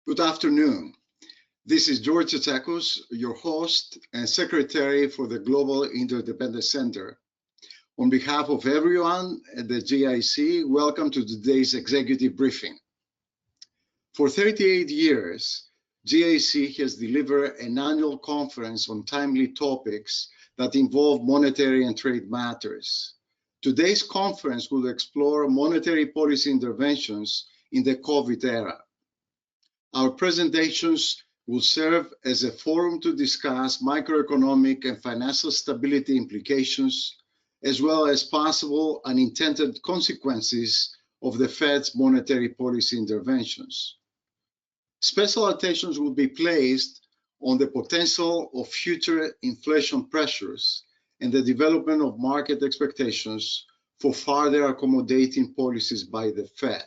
Good afternoon. This is George Tsetsekos, your host and secretary for the Global Interdependence Center. On behalf of everyone at the GIC, welcome to today's executive briefing. For 38 years, GIC has delivered an annual conference on timely topics that involve monetary and trade matters. Today's conference will explore monetary policy interventions in the COVID era. Our presentations will serve as a forum to discuss macroeconomic and financial stability implications, as well as possible unintended consequences of the Fed's monetary policy interventions. Special attention will be placed on the potential of future inflation pressures and the development of market expectations for further accommodating policies by the Fed.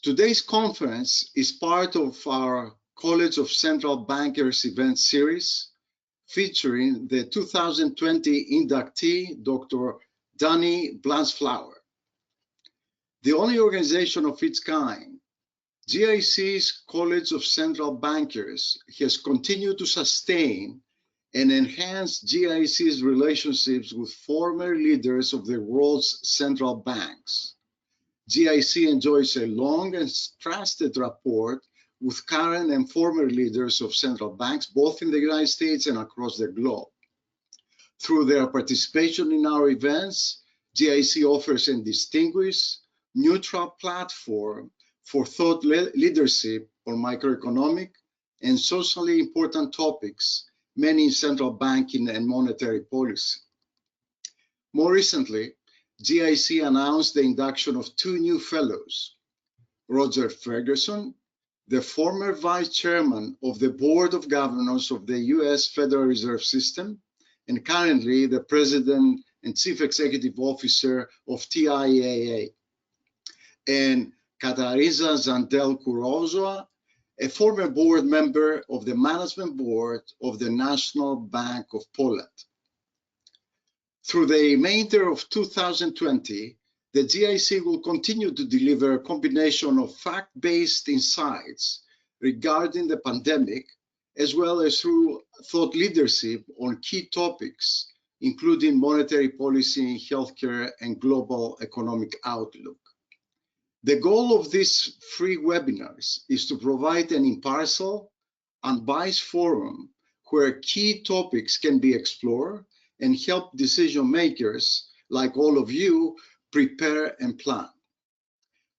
Today's conference is part of our College of Central Bankers event series featuring the 2020 inductee, Dr. Danny Blanchflower. The only organization of its kind, GIC's College of Central Bankers has continued to sustain and enhance GIC's relationships with former leaders of the world's central banks. GIC enjoys a long and trusted rapport with current and former leaders of central banks, both in the United States and across the globe. Through their participation in our events, GIC offers a distinguished, neutral platform for thought leadership on macroeconomic and socially important topics, many in central banking and monetary policy. More recently, GIC announced the induction of two new fellows, Roger Ferguson, the former vice chairman of the Board of Governors of the US Federal Reserve System, and currently the president and chief executive officer of TIAA, and Katarzyna Zandel-Kurozoa, a former board member of the management board of the National Bank of Poland. Through the remainder of 2020, the GIC will continue to deliver a combination of fact-based insights regarding the pandemic, as well as through thought leadership on key topics, including monetary policy, healthcare, and global economic outlook. The goal of these free webinars is to provide an impartial, unbiased forum where key topics can be explored and help decision makers like all of you prepare and plan.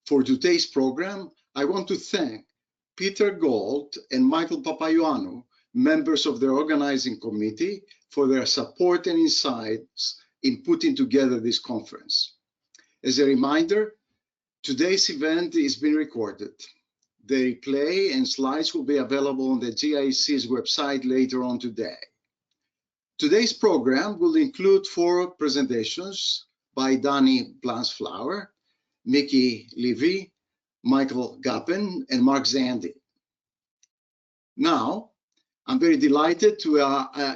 For today's program, I want to thank Peter Gold and Michael Papaioannou, members of the organizing committee, for their support and insights in putting together this conference. As a reminder, today's event is being recorded. The replay and slides will be available on the GIC's website later on today. Today's program will include 4 presentations by Danny Blanchflower, Mickey Levy, Michael Gapen, and Mark Zandi. Now, I'm very delighted to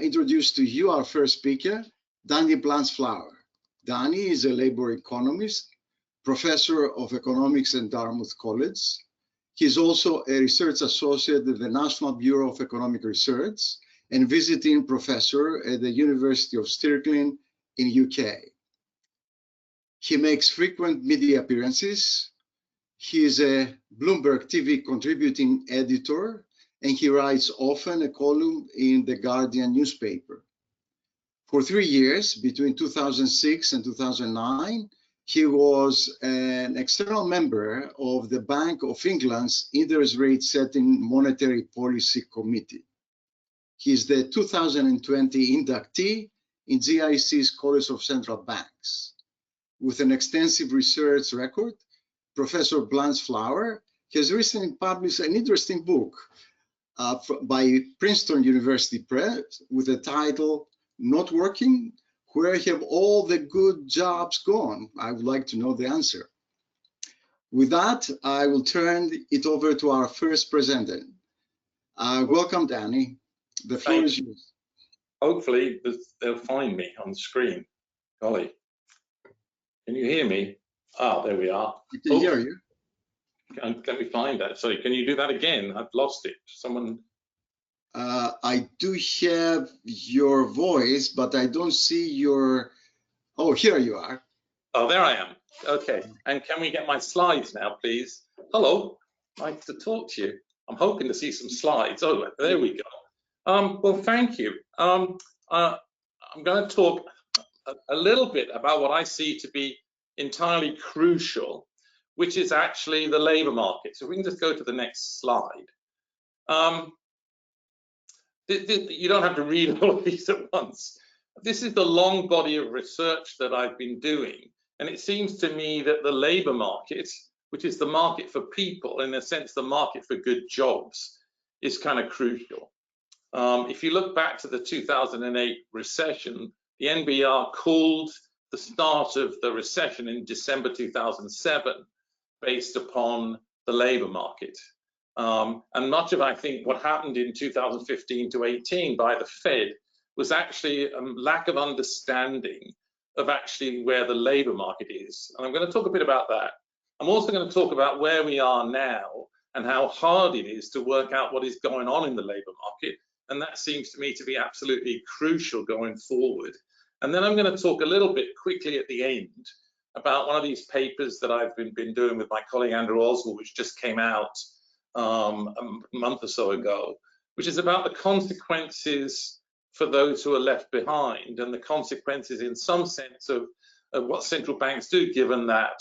introduce to you our first speaker, Danny Blanchflower. Danny is a labor economist, professor of economics at Dartmouth College. He's also a research associate at the National Bureau of Economic Research and visiting professor at the University of Stirling in UK. He makes frequent media appearances. He is a Bloomberg TV contributing editor, and he writes often a column in the Guardian newspaper. For 3 years, between 2006 and 2009, he was an external member of the Bank of England's Interest Rate Setting Monetary Policy Committee. He is the 2020 inductee in GIC's College of Central Banks. With an extensive research record, Professor Blanchflower has recently published an interesting book by Princeton University Press with the title, Not Working? Where have all the good jobs gone? I would like to know the answer. With that, I will turn it over to our first presenter. Welcome, Danny. The floor is yours. Hopefully, they'll find me on the screen. Golly. Can you hear me? Ah, there we are. I can hear you. Can we find that? Sorry, can you do that again? I've lost it. Someone. I do have your voice, but I don't see your. Oh, here you are. Oh, there I am. Okay. And can we get my slides now, please? Hello. Nice to talk to you. I'm hoping to see some slides. Oh, there we go. Well, thank you. I'm going to talk a little bit about what I see to be entirely crucial, which is actually the labour market. So we can just go to the next slide. You don't have to read all of these at once. This is the long body of research that I've been doing. And it seems to me that the labour market, which is the market for people, in a sense, the market for good jobs, is kind of crucial. If you look back to the 2008 recession, the NBR called the start of the recession in December 2007 based upon the labour market. And much of, I think, what happened in 2015 to 18 by the Fed was actually a lack of understanding of actually where the labour market is. And I'm going to talk a bit about that. I'm also going to talk about where we are now and how hard it is to work out what is going on in the labour market. And that seems to me to be absolutely crucial going forward. And then I'm going to talk a little bit quickly at the end about one of these papers that I've been doing with my colleague Andrew Oswald, which just came out a month or so ago, which is about the consequences for those who are left behind and the consequences in some sense of what central banks do, given that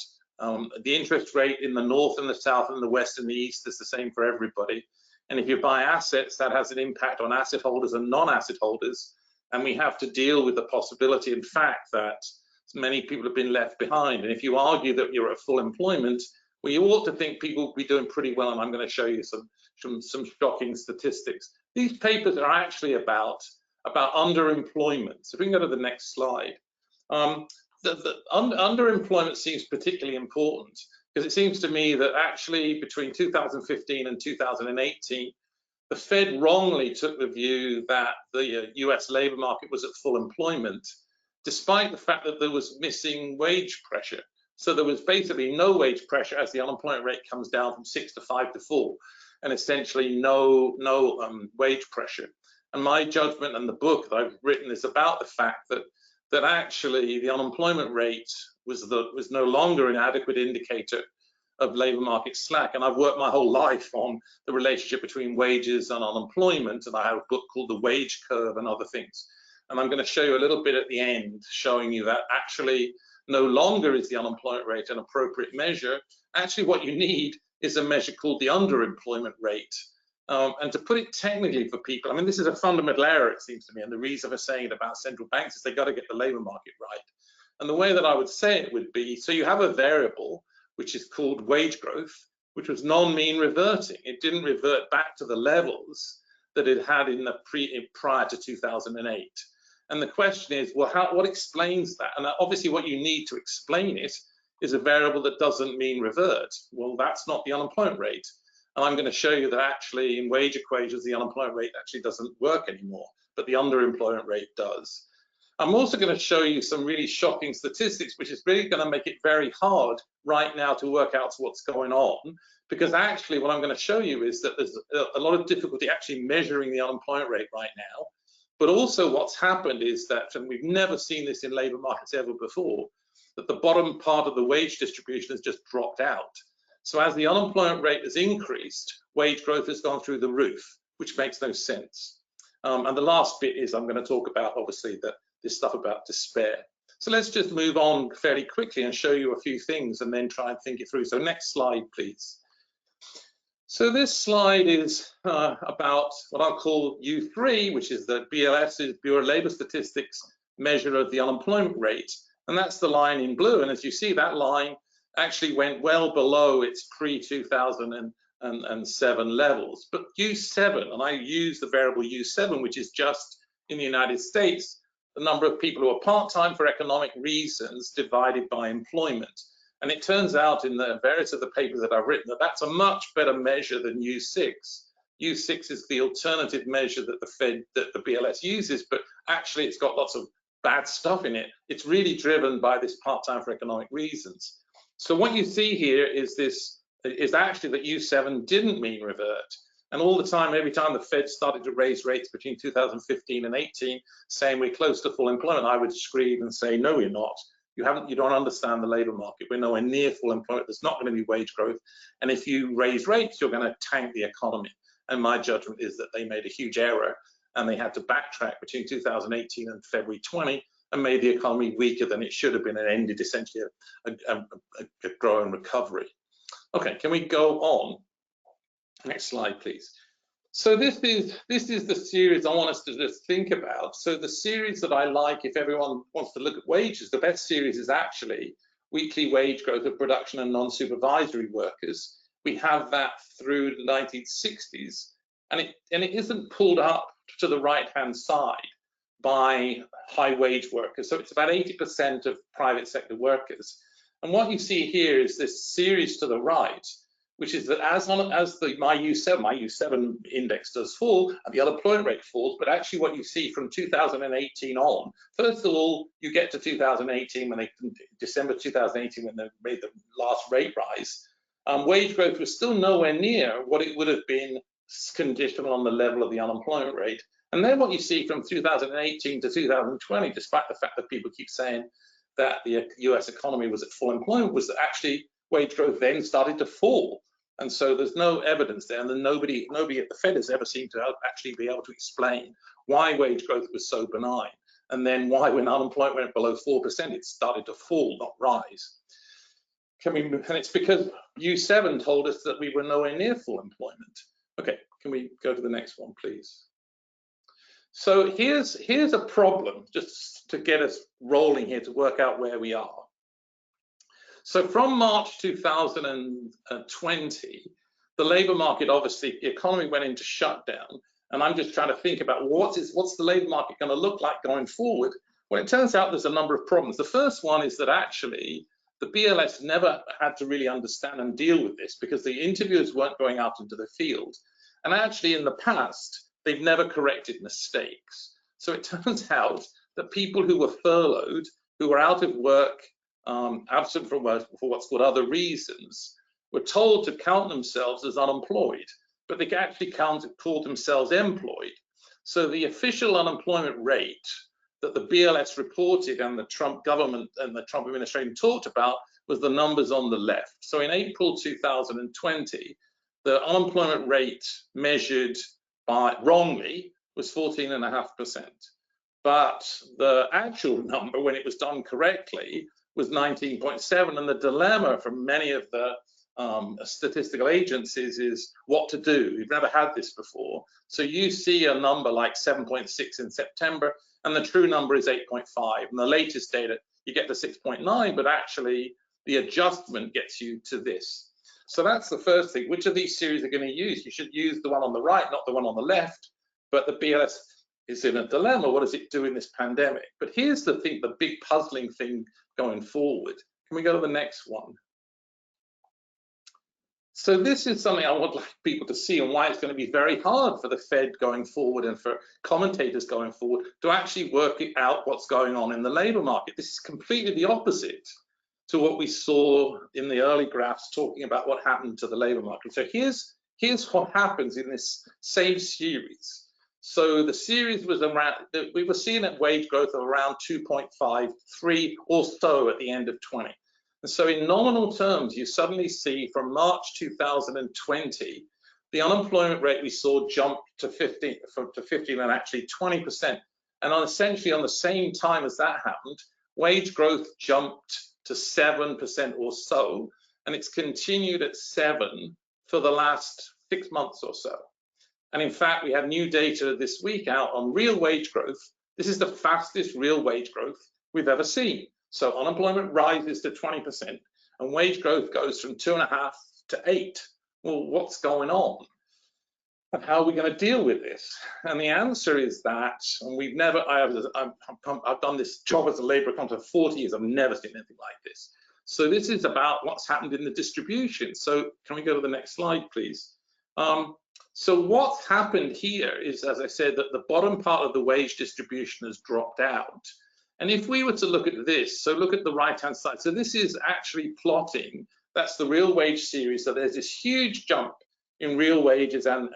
the interest rate in the north and the south and the west and the east is the same for everybody. And if you buy assets, that has an impact on asset holders and non-asset holders. And we have to deal with the possibility, in fact, that many people have been left behind. And if you argue that you're at full employment, well, you ought to think people will be doing pretty well. And I'm going to show you some shocking statistics. These papers are actually about underemployment. So if we can go to the next slide. Underemployment seems particularly important because it seems to me that actually between 2015 and 2018, the Fed wrongly took the view that the US labor market was at full employment, despite the fact that there was missing wage pressure. So there was basically no wage pressure as the unemployment rate comes down from 6 to 5 to 4, and essentially no wage pressure. And my judgment and the book that I've written is about the fact that actually the unemployment rate was no longer an adequate indicator of labour market slack. And I've worked my whole life on the relationship between wages and unemployment, and I have a book called The Wage Curve and other things. And I'm going to show you a little bit at the end, showing you that actually no longer is the unemployment rate an appropriate measure. Actually, what you need is a measure called the underemployment rate. And to put it technically for people, I mean, this is a fundamental error, it seems to me, and the reason for saying it about central banks is they've got to get the labour market right. And the way that I would say it would be, so you have a variable which is called wage growth, which was non-mean reverting. It didn't revert back to the levels that it had in the prior to 2008. And the question is, well, what explains that? And obviously what you need to explain it is a variable that doesn't mean revert. Well, that's not the unemployment rate. And I'm going to show you that actually in wage equations, the unemployment rate actually doesn't work anymore, but the underemployment rate does. I'm also going to show you some really shocking statistics, which is really going to make it very hard right now to work out what's going on, because actually what I'm going to show you is that there's a lot of difficulty actually measuring the unemployment rate right now. But also what's happened is that, and we've never seen this in labour markets ever before, that the bottom part of the wage distribution has just dropped out. So as the unemployment rate has increased, wage growth has gone through the roof, which makes no sense. And the last bit is I'm going to talk about, obviously, this stuff about despair. So let's just move on fairly quickly and show you a few things and then try and think it through. So next slide, please. So this slide is about what I'll call U3, which is the BLS's Bureau of Labour Statistics measure of the unemployment rate. And that's the line in blue. And as you see, that line actually went well below its pre-2007 levels. But U7, and I use the variable U7, which is just in the United States, the number of people who are part-time for economic reasons divided by employment. And it turns out in the various of the papers that I've written that that's a much better measure than U6. U6 is the alternative measure that the BLS uses, but actually it's got lots of bad stuff in it. It's really driven by this part-time for economic reasons. So what you see here is this is actually that U7 didn't mean revert. And all the time, every time the Fed started to raise rates between 2015 and 18, saying we're close to full employment, I would scream and say, no, you're not. You don't understand the labor market. We're nowhere near full employment. There's not going to be wage growth. And if you raise rates, you're going to tank the economy. And my judgment is that they made a huge error and they had to backtrack between 2018 and February 20 and made the economy weaker than it should have been and ended essentially a growing recovery. Okay, can we go on? Next slide, please. So this is the series I want us to just think about. So the series that I like, if everyone wants to look at wages, the best series is actually weekly wage growth of production and non-supervisory workers. We have that through the 1960s, and it isn't pulled up to the right-hand side by high wage workers. So it's about 80% of private sector workers. And what you see here is this series to the right, which is that as the my U7 index does fall and the unemployment rate falls, but actually what you see from 2018 on, first of all, you get to 2018 when December 2018 when they made the last rate rise, wage growth was still nowhere near what it would have been conditional on the level of the unemployment rate. And then what you see from 2018 to 2020, despite the fact that people keep saying that the US economy was at full employment, was that actually wage growth then started to fall. And so there's no evidence there, and then nobody at the Fed has ever seemed to actually be able to explain why wage growth was so benign, and then why when unemployment went below 4%, it started to fall, not rise. And it's because U7 told us that we were nowhere near full employment. Okay, can we go to the next one, please? So here's a problem, just to get us rolling here to work out where we are. So from March 2020, the labor market, obviously, the economy went into shutdown. And I'm just trying to think about what's the labor market going to look like going forward? Well, it turns out there's a number of problems. The first one is that actually the BLS never had to really understand and deal with this because the interviewers weren't going out into the field. And actually in the past, they've never corrected mistakes. So it turns out that people who were furloughed, who were out of work, absent from work for what's called other reasons, were told to count themselves as unemployed, but they actually called themselves employed. So the official unemployment rate that the BLS reported and the Trump government and the Trump administration talked about was the numbers on the left. So in April 2020, the unemployment rate measured wrongly was 14.5%. But the actual number, when it was done correctly, was 19.7, and the dilemma from many of the statistical agencies is what to do. We've never had this before. So you see a number like 7.6 in September, and the true number is 8.5. And the latest data, you get to 6.9, but actually the adjustment gets you to this. So that's the first thing. Which of these series are going to use? You should use the one on the right, not the one on the left. But the BLS is in a dilemma. What does it do in this pandemic? But here's the thing, the big puzzling thing going forward. Can we go to the next one? So this is something I would like people to see, and why it's going to be very hard for the Fed going forward and for commentators going forward to actually work out what's going on in the labor market. This is completely the opposite to what we saw in the early graphs talking about what happened to the labor market. So here's what happens in this same series. So the series was around, we were seeing a wage growth of around 2.53 or so at the end of 20. And so in nominal terms, you suddenly see from March 2020, the unemployment rate we saw jumped to 15 and actually 20%. And essentially on the same time as that happened, wage growth jumped to 7% or so, and it's continued at 7 for the last 6 months or so. And in fact, we have new data this week out on real wage growth. This is the fastest real wage growth we've ever seen. So unemployment rises to 20% and wage growth goes from 2.5 to 8. Well, what's going on? And how are we going to deal with this? And the answer is that, and we've never, I've done this job as a labor economist for 40 years, I've never seen anything like this. So this is about what's happened in the distribution. So can we go to the next slide, please? So what's happened here is, as I said, that the bottom part of the wage distribution has dropped out. And if we were to look at this, so look at the right-hand side. So this is actually plotting That's the real wage series. So there's this huge jump in real wages and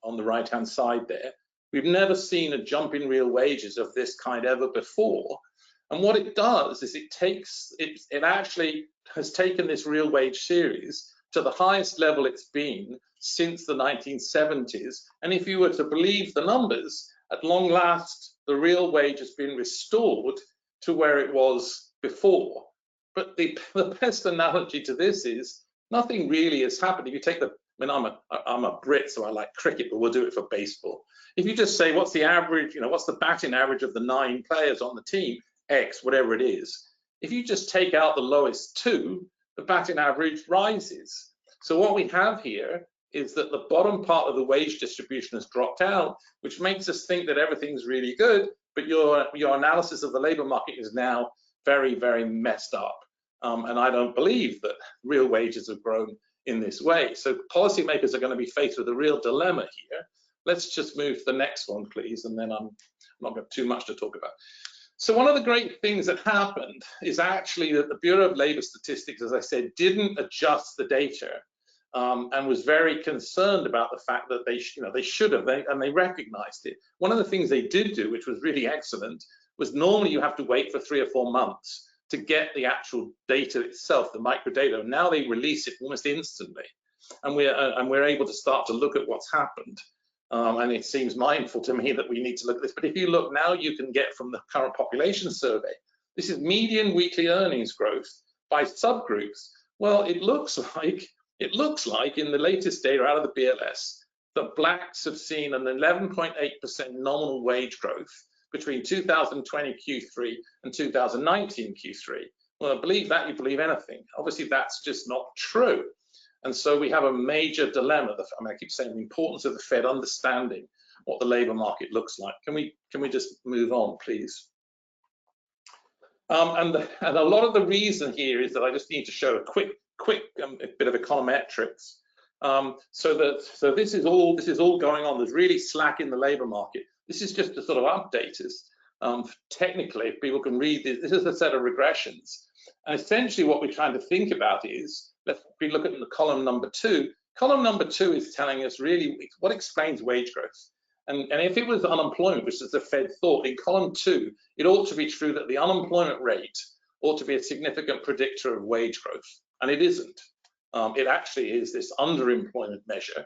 on the right-hand side there. We've never seen a jump in real wages of this kind ever before. And what it does is it actually has taken this real wage series to the highest level it's been since the 1970s. And if you were to believe the numbers, at long last, the real wage has been restored to where it was before. But the best analogy to this is nothing really has happened. If you take I'm a Brit, so I like cricket, but we'll do it for baseball. If you just say, what's the average, what's the batting average of the 9 players on the team, X, whatever it is. If you just take out the lowest 2, the batting average rises. So what we have here is that the bottom part of the wage distribution has dropped out, which makes us think that everything's really good, but your analysis of the labor market is now very, very messed up. And I don't believe that real wages have grown in this way. So policymakers are going to be faced with a real dilemma here. Let's just move to the next one, please, and then I'm not got too much to talk about. So one of the great things that happened is actually that the Bureau of Labor Statistics, as I said, didn't adjust the data and was very concerned about the fact that they should have, and they recognized it. One of the things they did do, which was really excellent, was normally you have to wait for 3 or 4 months to get the actual data itself, the microdata. Now they release it almost instantly, and we're able to start to look at what's happened. And it seems mindful to me that we need to look at this. But if you look now, you can get from the current population survey, this is median weekly earnings growth by subgroups. Well, it looks like in the latest data out of the BLS that blacks have seen an 11.8% nominal wage growth between 2020 Q3 and 2019 Q3. Well, I believe that, you believe anything. Obviously, that's just not true. And so we have a major dilemma. I keep saying the importance of the Fed understanding what the labor market looks like. Can we just move on, please? And a lot of the reason here is that I just need to show a quick bit of econometrics. So this is all going on. There's really slack in the labor market. This is just to sort of update us. Technically, if people can read this is a set of regressions. And essentially what we're trying to think about is, let's look at the column number 2. Column number 2 is telling us really what explains wage growth. And if it was unemployment, which is the Fed thought, in column 2, it ought to be true that the unemployment rate ought to be a significant predictor of wage growth. And it isn't. It actually is this underemployment measure.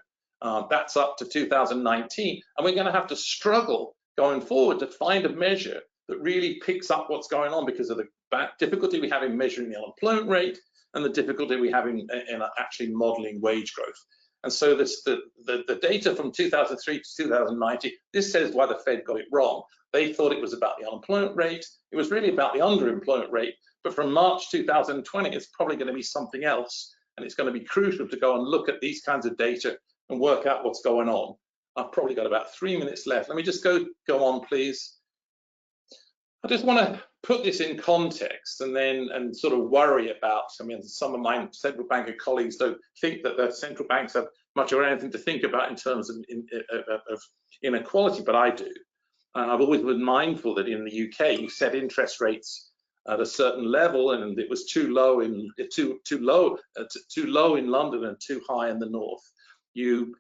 That's up to 2019. And we're going to have to struggle going forward to find a measure that really picks up what's going on because of the difficulty we have in measuring the unemployment rate and the difficulty we have in actually modeling wage growth. And so the data from 2003 to 2019, this says why the Fed got it wrong. They thought it was about the unemployment rate. It was really about the underemployment rate. But from March 2020, it's probably going to be something else. And it's going to be crucial to go and look at these kinds of data and work out what's going on. I've probably got about 3 minutes left. Let me just go on, please. I just want to put this in context and sort of worry about, I mean, some of my central banker colleagues don't think that the central banks have much or anything to think about in terms of inequality, but I do. And I've always been mindful that in the UK, you set interest rates at a certain level, and it was too low in London and too high in the north. You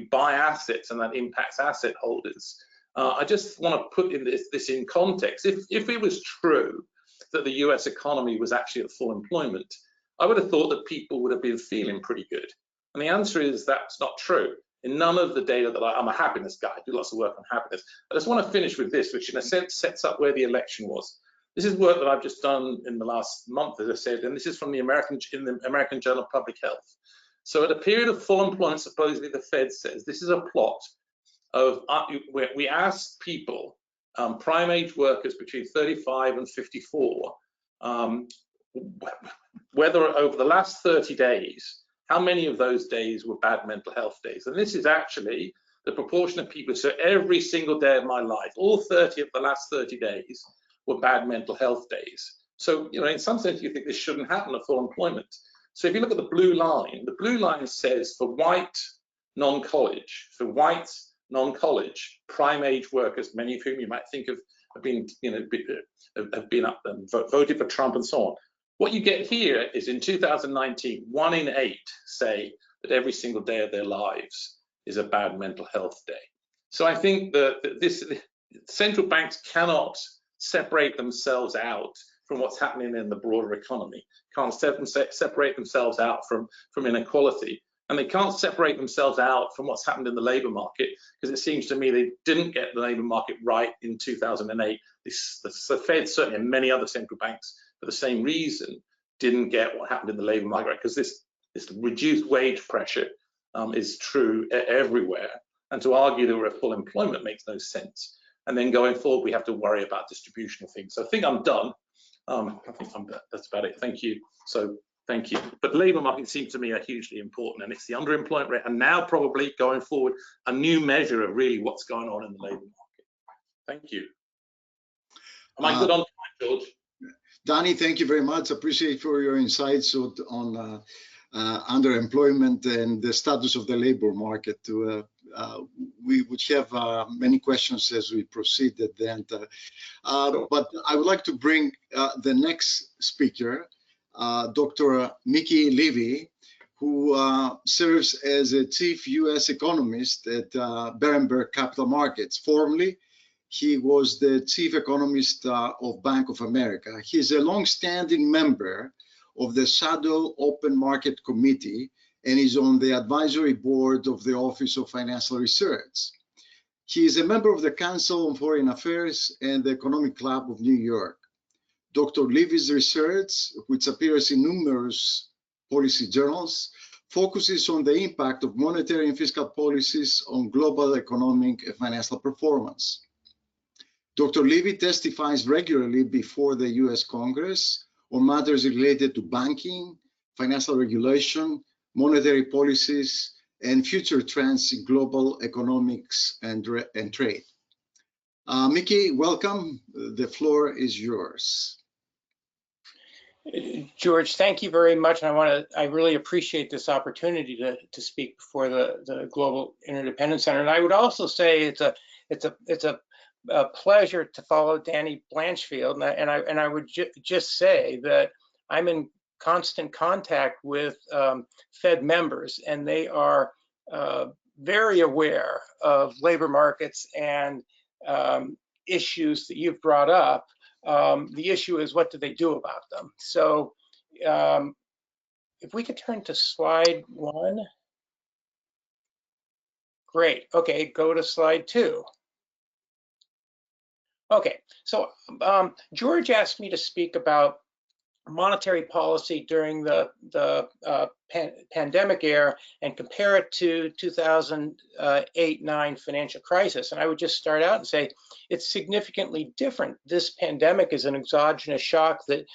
buy assets, and that impacts asset holders. I just want to put in this in context. If it was true that the US economy was actually at full employment, I would have thought that people would have been feeling pretty good. And the answer is that's not true. In none of the data that I'm a happiness guy, I do lots of work on happiness. I just want to finish with this, which in a sense sets up where the election was. This is work that I've just done in the last month, as I said, and this is from the American Journal of Public Health. So at a period of full employment, supposedly the Fed says, this is a plot of, we asked people, prime age workers between 35 and 54, whether over the last 30 days, how many of those days were bad mental health days. And this is actually the proportion of people. So every single day of my life, all 30 of the last 30 days were bad mental health days. So, in some sense, you think this shouldn't happen at full employment. So if you look at the blue line says for white non-college, non-college, prime age workers, many of whom you might think have been, have been up and voted for Trump and so on. What you get here is in 2019, 1 in 8 say that every single day of their lives is a bad mental health day. So I think that central banks cannot separate themselves out from what's happening in the broader economy, can't separate themselves out from inequality, and they can't separate themselves out from what's happened in the labor market, because it seems to me they didn't get the labor market right in 2008. The Fed, certainly, and many other central banks, for the same reason, didn't get what happened in the labor market, because this reduced wage pressure is true everywhere, and to argue that we're at full employment makes no sense. And then going forward, we have to worry about distribution of things. So I think I'm done. I think that's about it. Thank you. So thank you. But labor market seems to me are hugely important, and it's the underemployment rate, and now probably going forward, a new measure of really what's going on in the labor market. Thank you. Am I good on time, George? Danny, thank you very much. Appreciate for your insights on underemployment and the status of the labor market. We would have many questions as we proceed at the end. But I would like to bring the next speaker, Dr. Mickey Levy, who serves as a chief U.S. economist at Berenberg Capital Markets. Formerly, he was the chief economist of Bank of America. He's a long-standing member of the Shadow Open Market Committee and is on the advisory board of the Office of Financial Research. He is a member of the Council on Foreign Affairs and the Economic Club of New York. Dr. Levy's research, which appears in numerous policy journals, focuses on the impact of monetary and fiscal policies on global economic and financial performance. Dr. Levy testifies regularly before the US Congress on matters related to banking, financial regulation, monetary policies, and future trends in global economics and trade. Mickey, welcome. The floor is yours. George, thank you very much. And I really appreciate this opportunity to speak before the Global Interdependence Center. And I would also say it's a pleasure to follow Danny Blanchfield, and I would just say that I'm in constant contact with Fed members, and they are very aware of labor markets and issues that you've brought up. The issue is, what do they do about them? So if we could turn to slide 1. Great. Okay, go to slide 2. Okay, so George asked me to speak about monetary policy during the pandemic era and compare it to 2008-9 financial crisis. And I would just start out and say it's significantly different. This pandemic is an exogenous shock that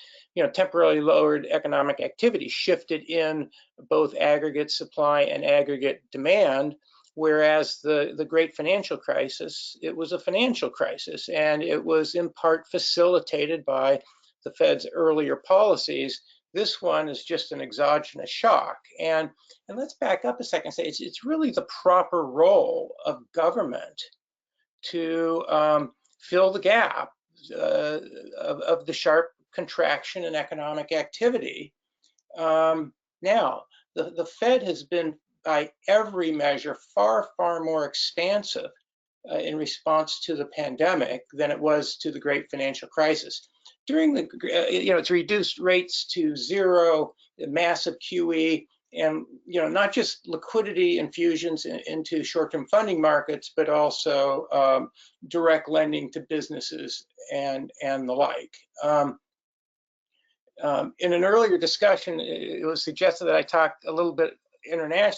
temporarily lowered economic activity, shifted in both aggregate supply and aggregate demand. Whereas the great financial crisis, it was a financial crisis, and it was in part facilitated by the Fed's earlier policies. This one is just an exogenous shock. And let's back up a second and say it's really the proper role of government to fill the gap of the sharp contraction in economic activity. Now, the Fed has been, by every measure, far more expansive in response to the pandemic than it was to the great financial crisis. During the, it's reduced rates to zero, massive QE, and not just liquidity infusions into short-term funding markets, but also direct lending to businesses and the like. In an earlier discussion, it was suggested that I talk a little bit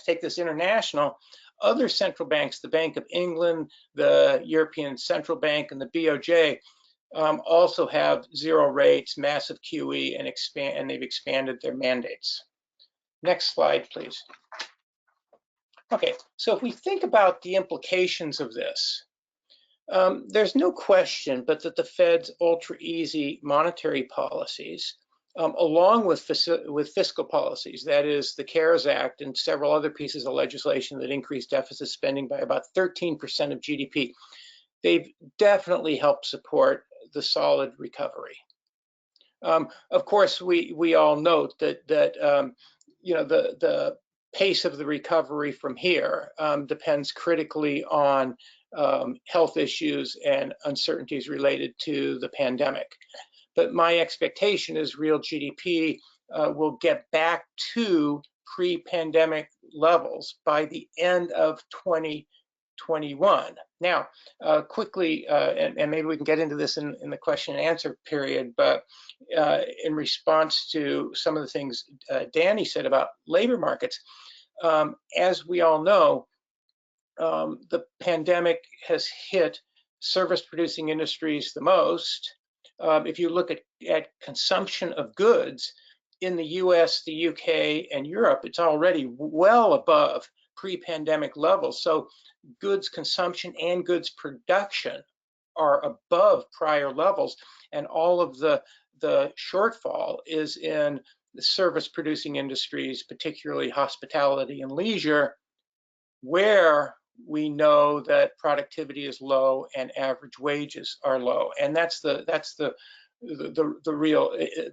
take this international. Other central banks, the Bank of England, the European Central Bank, and the BOJ also have zero rates, massive QE, and they've expanded their mandates. Next slide, please. Okay, so if we think about the implications of this, there's no question but that the Fed's ultra-easy monetary policies, along with fiscal policies, that is the CARES Act and several other pieces of legislation that increased deficit spending by about 13% of GDP, they've definitely helped support the solid recovery. Of course, we all note that you know, the pace of the recovery from here depends critically on health issues and uncertainties related to the pandemic. But my expectation is real GDP will get back to pre-pandemic levels by the end of 2021. Now, quickly, and maybe we can get into this in the question and answer period, but in response to some of the things Danny said about labor markets, as we all know, the pandemic has hit service-producing industries the most. If you look at consumption of goods in the US, the UK, and Europe, it's already well above pre-pandemic levels. So goods consumption and goods production are above prior levels, and all of the shortfall is in the service-producing industries, particularly hospitality and leisure, where we know that productivity is low and average wages are low, and that's the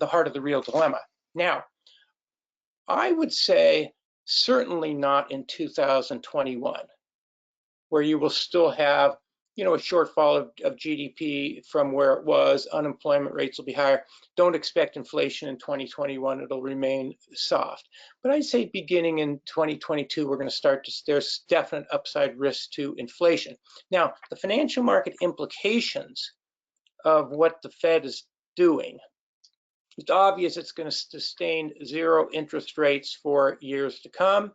heart of the real dilemma. Now, I would say certainly not in 2021, where you will still have, you know, a shortfall of GDP from where it was. Unemployment rates will be higher. Don't expect inflation in 2021. It'll remain soft. But I'd say beginning in 2022, we're going to start to, there's definite upside risk to inflation. Now, the financial market implications of what the Fed is doing, it's obvious it's going to sustain zero interest rates for years to come.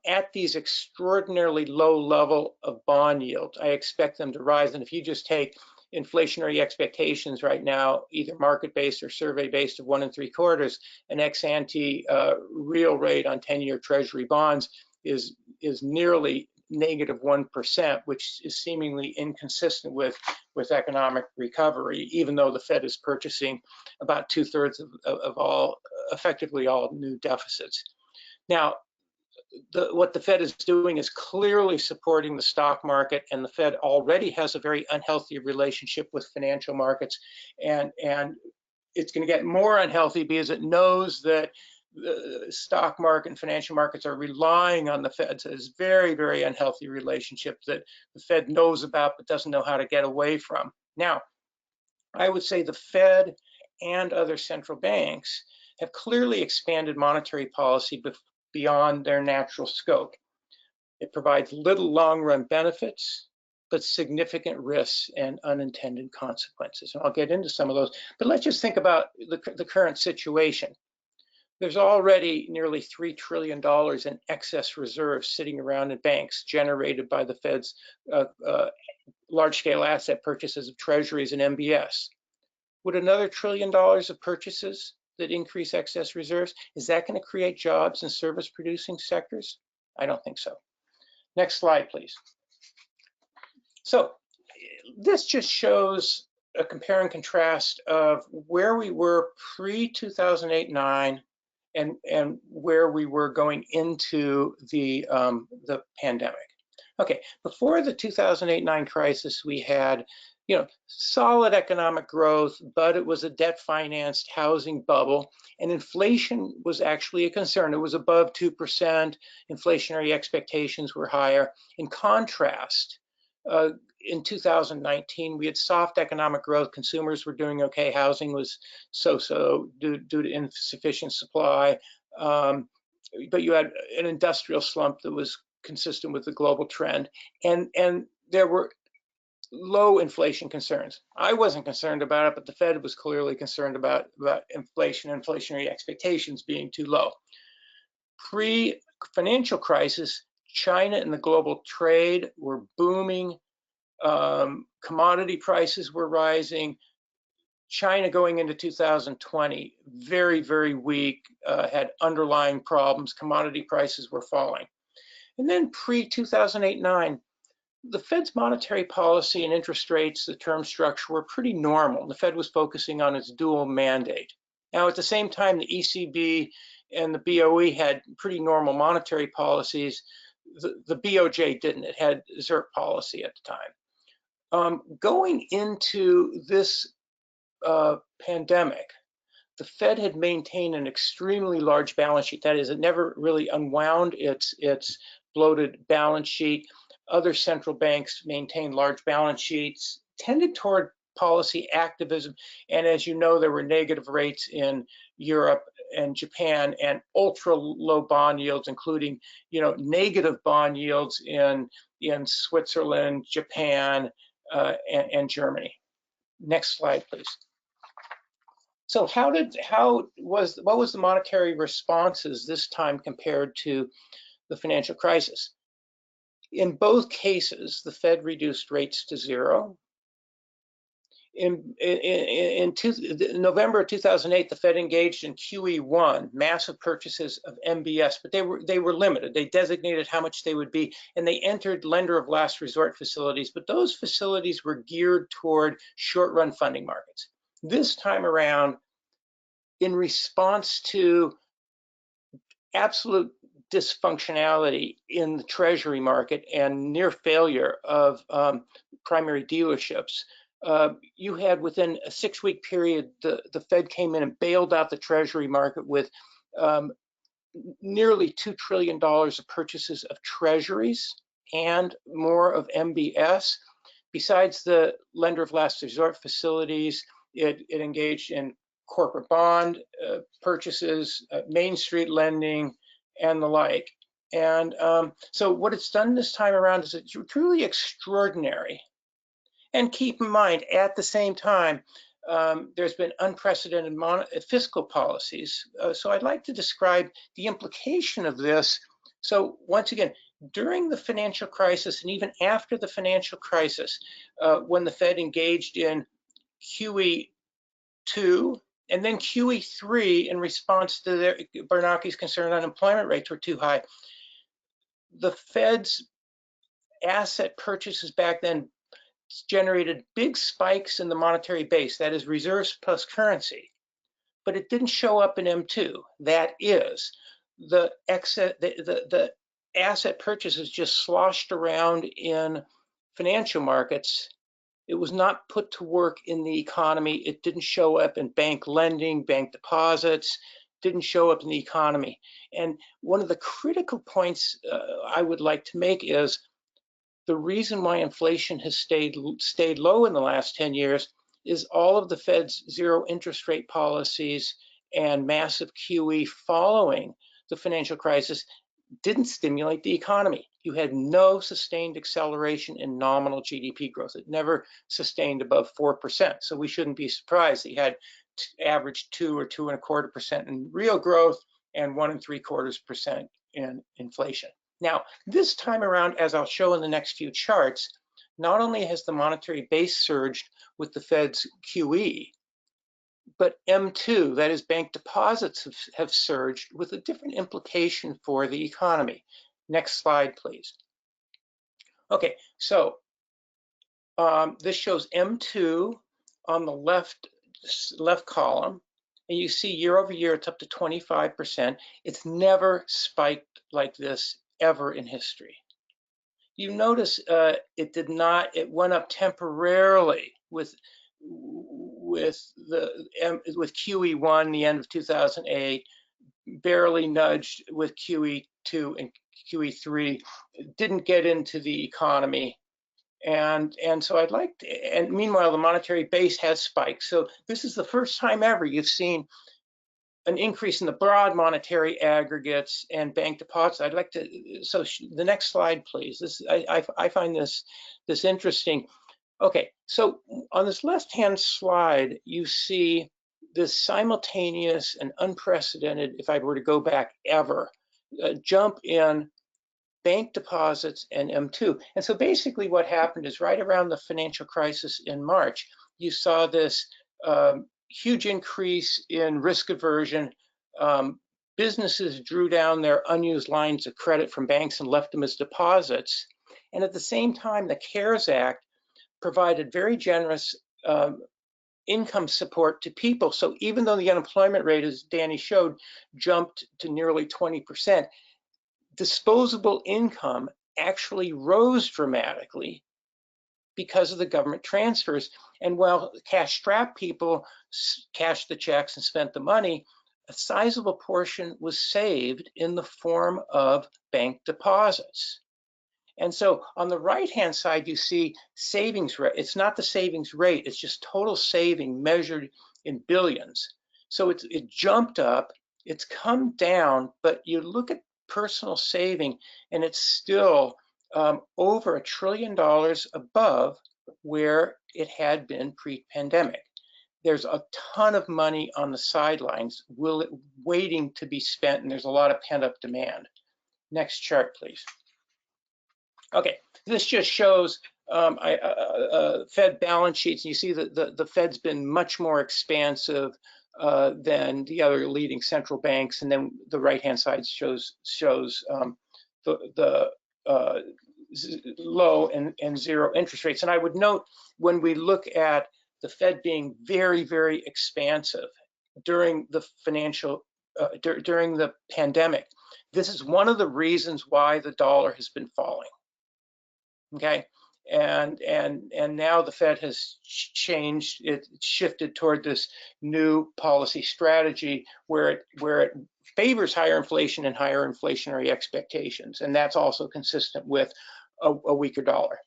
At these extraordinarily low level of bond yields, I expect them to rise. And if you just take inflationary expectations right now, either market-based or survey-based of 1 3/4, an ex-ante real rate on 10-year Treasury bonds is nearly -1%, which is seemingly inconsistent with economic recovery, even though the Fed is purchasing about 2/3 of all, effectively all new deficits. Now, what the Fed is doing is clearly supporting the stock market, and the Fed already has a very unhealthy relationship with financial markets, and it's going to get more unhealthy because it knows that the stock market and financial markets are relying on the Fed. So it's very, very unhealthy relationship that the Fed knows about but doesn't know how to get away from. Now, I would say the Fed and other central banks have clearly expanded monetary policy beyond their natural scope. It provides little long-run benefits, but significant risks and unintended consequences. And I'll get into some of those, but let's just think about the current situation. There's already nearly $3 trillion in excess reserves sitting around in banks generated by the Fed's large-scale asset purchases of treasuries and MBS. Would another $1 trillion of purchases that increase excess reserves, is that going to create jobs in service-producing sectors? I don't think so. Next slide, please. So this just shows a compare and contrast of where we were pre-2008-9 and where we were going into the pandemic. Okay, before the 2008-9 crisis, we had, you know, solid economic growth, but it was a debt-financed housing bubble, and inflation was actually a concern. It was above 2%. Inflationary expectations were higher. In contrast, in 2019, we had soft economic growth. Consumers were doing okay. Housing was so-so due to insufficient supply. But you had an industrial slump that was consistent with the global trend. And there were low inflation concerns. I wasn't concerned about it, but the Fed was clearly concerned about inflation and inflationary expectations being too low. Pre-financial crisis, China and the global trade were booming. Commodity prices were rising. China going into 2020, very, very weak, had underlying problems. Commodity prices were falling. And then pre-2008-9, the Fed's monetary policy and interest rates, the term structure, were pretty normal. The Fed was focusing on its dual mandate. Now, at the same time, the ECB and the BOE had pretty normal monetary policies. The BOJ didn't. It had ZIRP policy at the time. Going into this pandemic, the Fed had maintained an extremely large balance sheet. That is, it never really unwound its bloated balance sheet. Other central banks maintained large balance sheets, tended toward policy activism. And as you know, there were negative rates in Europe and Japan and ultra low bond yields, including, negative bond yields in Switzerland, Japan, and Germany. Next slide, please. So what was the monetary responses this time compared to the financial crisis? In both cases, the Fed reduced rates to zero. In November of 2008, the Fed engaged in QE1, massive purchases of MBS, but they were limited. They designated how much they would be, and they entered lender of last resort facilities, but those facilities were geared toward short-run funding markets. This time around, in response to absolute dysfunctionality in the Treasury market and near failure of primary dealerships, you had within a 6-week period, the Fed came in and bailed out the Treasury market with nearly $2 trillion of purchases of Treasuries and more of MBS. Besides the lender of last resort facilities, it engaged in corporate bond purchases, Main Street lending, and the like. And so what it's done this time around is truly extraordinary. And keep in mind, at the same time, there's been unprecedented fiscal policies. So I'd like to describe the implication of this. So once again, during the financial crisis and even after the financial crisis, when the Fed engaged in QE2 and then QE3 in response to Bernanke's concern unemployment rates were too high, the Fed's asset purchases back then generated big spikes in the monetary base, that is reserves plus currency, but it didn't show up in M2. That is, the asset purchases just sloshed around in financial markets. It was not put to work in the economy. It didn't show up in bank lending, bank deposits, didn't show up in the economy. And one of the critical points I would like to make is the reason why inflation has stayed low in the last 10 years is all of the Fed's zero interest rate policies and massive QE following the financial crisis didn't stimulate the economy. You had no sustained acceleration in nominal GDP growth. It never sustained above 4%. So we shouldn't be surprised that you had average 2 or 2.25% in real growth and 1.75% in inflation. Now, this time around, as I'll show in the next few charts, not only has the monetary base surged with the Fed's QE, but M2, that is bank deposits, have surged with a different implication for the economy. Next slide, please. Okay, so this shows M2 on the left column, and you see year over year it's up to 25%. It's never spiked like this ever in history. You notice it went up temporarily with QE1, the end of 2008, barely nudged with QE2 and QE3, didn't get into the economy. And so I'd like to, and meanwhile, the monetary base has spiked. So this is the first time ever you've seen an increase in the broad monetary aggregates and bank deposits. I'd like to, so the next slide, please. I find this interesting. Okay, so on this left-hand slide, you see this simultaneous and unprecedented, if I were to go back ever, jump in bank deposits and M2. And so basically what happened is right around the financial crisis in March, you saw this huge increase in risk aversion. Businesses drew down their unused lines of credit from banks and left them as deposits. And at the same time, the CARES Act provided very generous income support to people. So even though the unemployment rate, as Danny showed, jumped to nearly 20%, disposable income actually rose dramatically because of the government transfers. And while cash-strapped people cashed the checks and spent the money, a sizable portion was saved in the form of bank deposits. And so on the right-hand side, you see savings rate. It's not the savings rate, it's just total saving measured in billions. So it jumped up, it's come down, but you look at personal saving and it's still over $1 trillion above where it had been pre-pandemic. There's a ton of money on the sidelines waiting to be spent, and there's a lot of pent-up demand. Next chart, please. Okay, this just shows Fed balance sheets. And you see that the Fed's been much more expansive than the other leading central banks. And then the right-hand side shows the low and zero interest rates. And I would note, when we look at the Fed being very, very expansive during the during the pandemic, this is one of the reasons why the dollar has been falling. Okay, and now the Fed has changed, it shifted toward this new policy strategy where it favors higher inflation and higher inflationary expectations, and that's also consistent with a weaker dollar.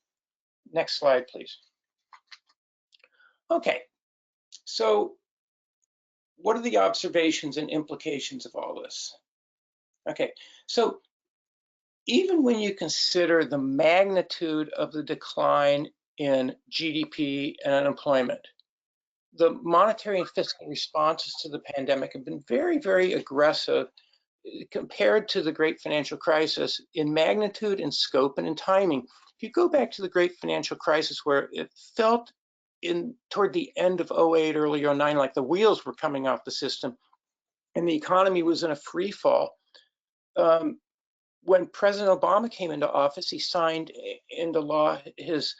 Next slide, please. Okay, so what are the observations and implications of all this? Okay, so even when you consider the magnitude of the decline in GDP and unemployment, the monetary and fiscal responses to the pandemic have been very, very aggressive compared to the great financial crisis in magnitude and scope and in timing. If you go back to the great financial crisis, where it felt toward the end of 08, early 09, like the wheels were coming off the system and the economy was in a free fall. When President Obama came into office, he signed into law it's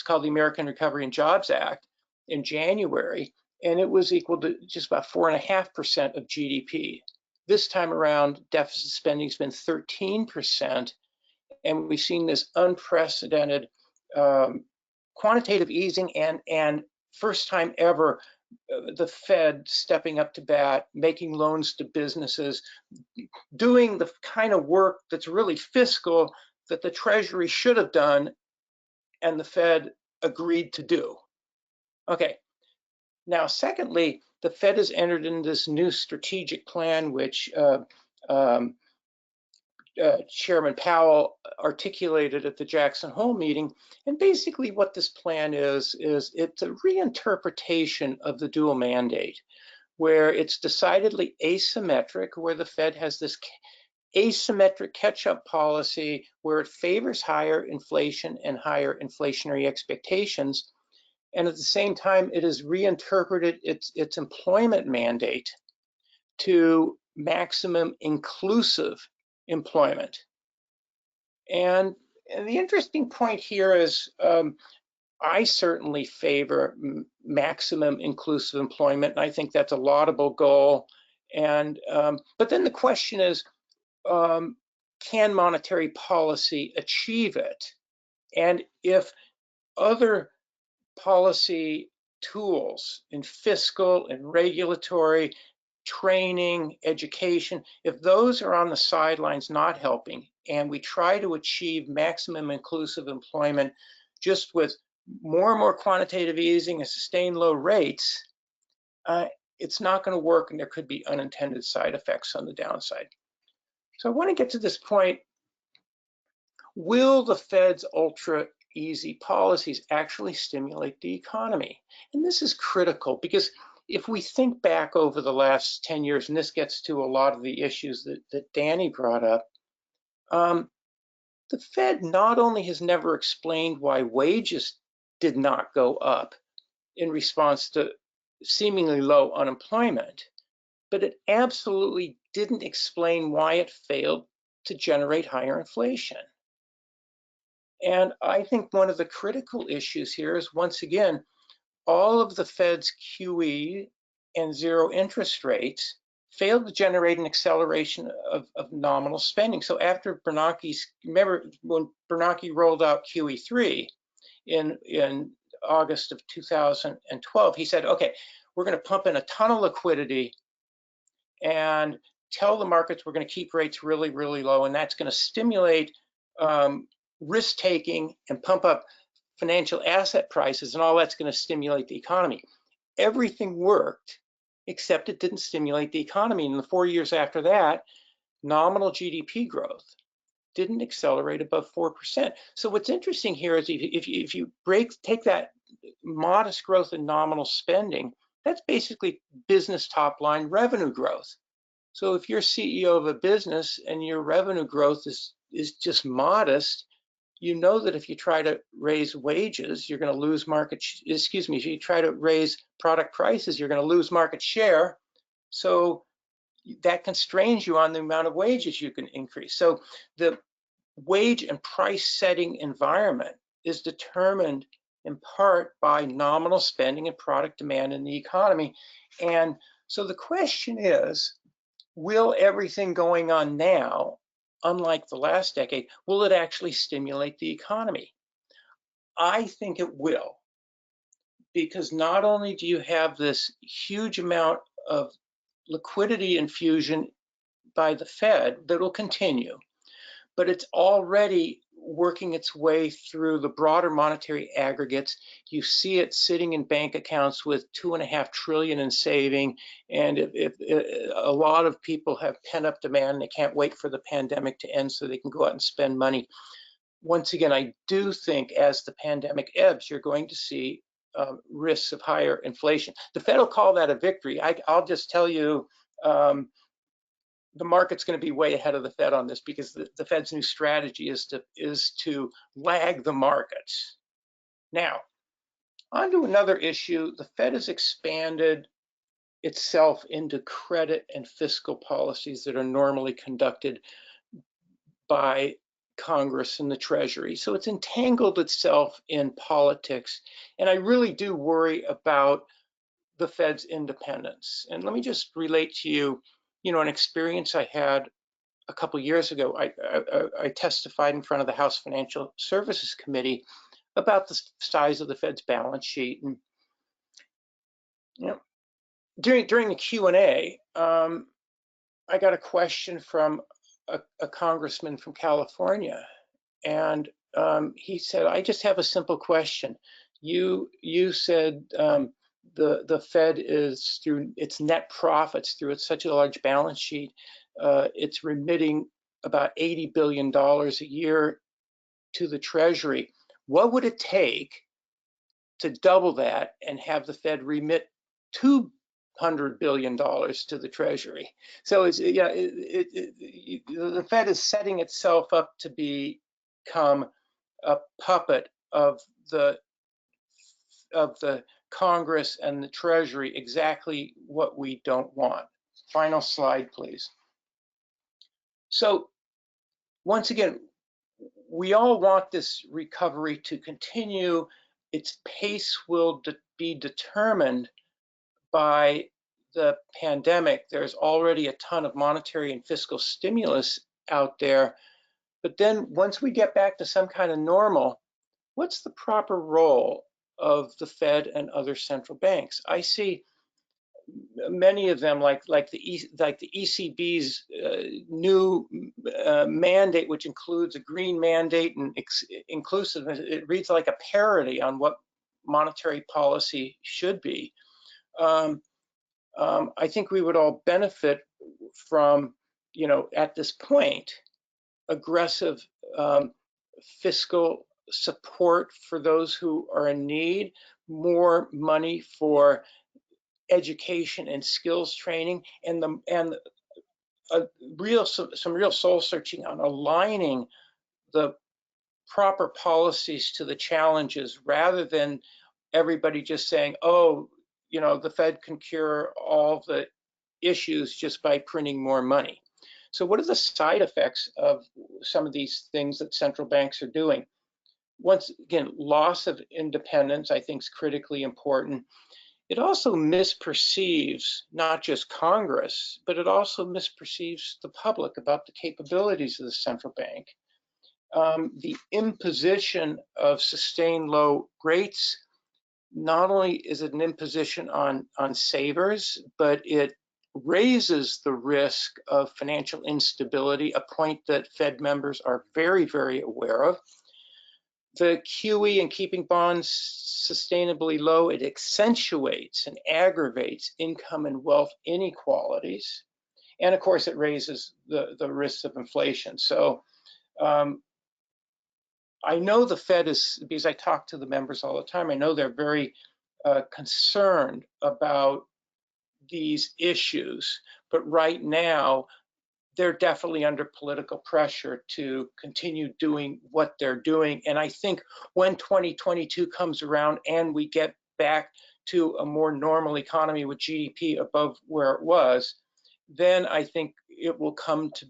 called the American Recovery and Jobs Act in January, and it was equal to just about 4.5% of GDP. This time around, deficit spending has been 13%, and we've seen this unprecedented quantitative easing and first time ever the Fed stepping up to bat, making loans to businesses, doing the kind of work that's really fiscal that the Treasury should have done and the Fed agreed to do. Okay, now secondly, the Fed has entered into this new strategic plan, which Chairman Powell articulated at the Jackson Hole meeting. And basically what this plan is it's a reinterpretation of the dual mandate, where it's decidedly asymmetric, where the Fed has this asymmetric catch-up policy where it favors higher inflation and higher inflationary expectations. And at the same time, it has reinterpreted its employment mandate to maximum inclusive employment. And the interesting point here is I certainly favor maximum inclusive employment, and I think that's a laudable goal. And but then the question is, can monetary policy achieve it? And if other policy tools in fiscal and regulatory, training, education, if those are on the sidelines not helping, and we try to achieve maximum inclusive employment just with more and more quantitative easing and sustained low rates, it's not going to work, and there could be unintended side effects on the downside. So I want to get to this point. Will the Fed's ultra easy policies actually stimulate the economy? And this is critical, because if we think back over the last 10 years, and this gets to a lot of the issues that Danny brought up, the Fed not only has never explained why wages did not go up in response to seemingly low unemployment, but it absolutely didn't explain why it failed to generate higher inflation. And I think one of the critical issues here is, once again, all of the Fed's QE and zero interest rates failed to generate an acceleration of nominal spending. So after Bernanke's, remember when Bernanke rolled out QE3 in August of 2012, he said, okay, we're going to pump in a ton of liquidity and tell the markets we're going to keep rates really, really low, and that's going to stimulate risk-taking and pump up financial asset prices, and all that's going to stimulate the economy. Everything worked, except it didn't stimulate the economy. In the 4 years after that, nominal GDP growth didn't accelerate above 4%. So what's interesting here is if you take that modest growth in nominal spending, that's basically business top line revenue growth. So if you're CEO of a business and your revenue growth is just modest, you know that if you try to raise wages, you're going to lose if you try to raise product prices, you're going to lose market share. So that constrains you on the amount of wages you can increase. So the wage and price setting environment is determined in part by nominal spending and product demand in the economy. And so the question is, will everything going on now, unlike the last decade, will it actually stimulate the economy? I think it will, because not only do you have this huge amount of liquidity infusion by the Fed that will continue, but it's already working its way through the broader monetary aggregates. You see it sitting in bank accounts with $2.5 trillion in saving, and if a lot of people have pent-up demand, they can't wait for the pandemic to end so they can go out and spend money. Once again, I do think as the pandemic ebbs, you're going to see risks of higher inflation. The Fed will call that a victory. I'll just tell you, the market's going to be way ahead of the Fed on this, because the Fed's new strategy is to lag the markets. Now, on to another issue. The Fed has expanded itself into credit and fiscal policies that are normally conducted by Congress and the Treasury. So it's entangled itself in politics. And I really do worry about the Fed's independence. And let me just relate to you, an experience I had a couple years ago. I testified in front of the House Financial Services Committee about the size of the Fed's balance sheet. And during the Q&A, I got a question from a congressman from California, and he said, "I just have a simple question. You said the Fed is, through its net profits, through such a large balance sheet, it's remitting about $80 billion a year to the Treasury. What would it take to double that and have the Fed remit $200 billion to the Treasury?" So the Fed is setting itself up to become a puppet of the Congress and the Treasury, exactly what we don't want. Final slide, please. So once again, we all want this recovery to continue. Its pace will be determined by the pandemic. There's already a ton of monetary and fiscal stimulus out there. But then once we get back to some kind of normal, what's the proper role of the Fed and other central banks? I see many of them, like the ECB's new mandate, which includes a green mandate and inclusiveness. It reads like a parody on what monetary policy should be. I think we would all benefit from, at this point, aggressive fiscal support for those who are in need, more money for education and skills training, and some real soul searching on aligning the proper policies to the challenges, rather than everybody just saying, oh, the Fed can cure all the issues just by printing more money. So what are the side effects of some of these things that central banks are doing? Once again, loss of independence, I think, is critically important. It also misperceives not just Congress, but it also misperceives the public about the capabilities of the central bank. The imposition of sustained low rates not only is it an imposition on savers, but it raises the risk of financial instability, a point that Fed members are very, very aware of. The QE and keeping bonds sustainably low, it accentuates and aggravates income and wealth inequalities. And of course, it raises the risks of inflation. So I know the Fed is, because I talk to the members all the time, I know they're very concerned about these issues, but right now they're definitely under political pressure to continue doing what they're doing. And I think when 2022 comes around and we get back to a more normal economy with GDP above where it was, then I think it will come to,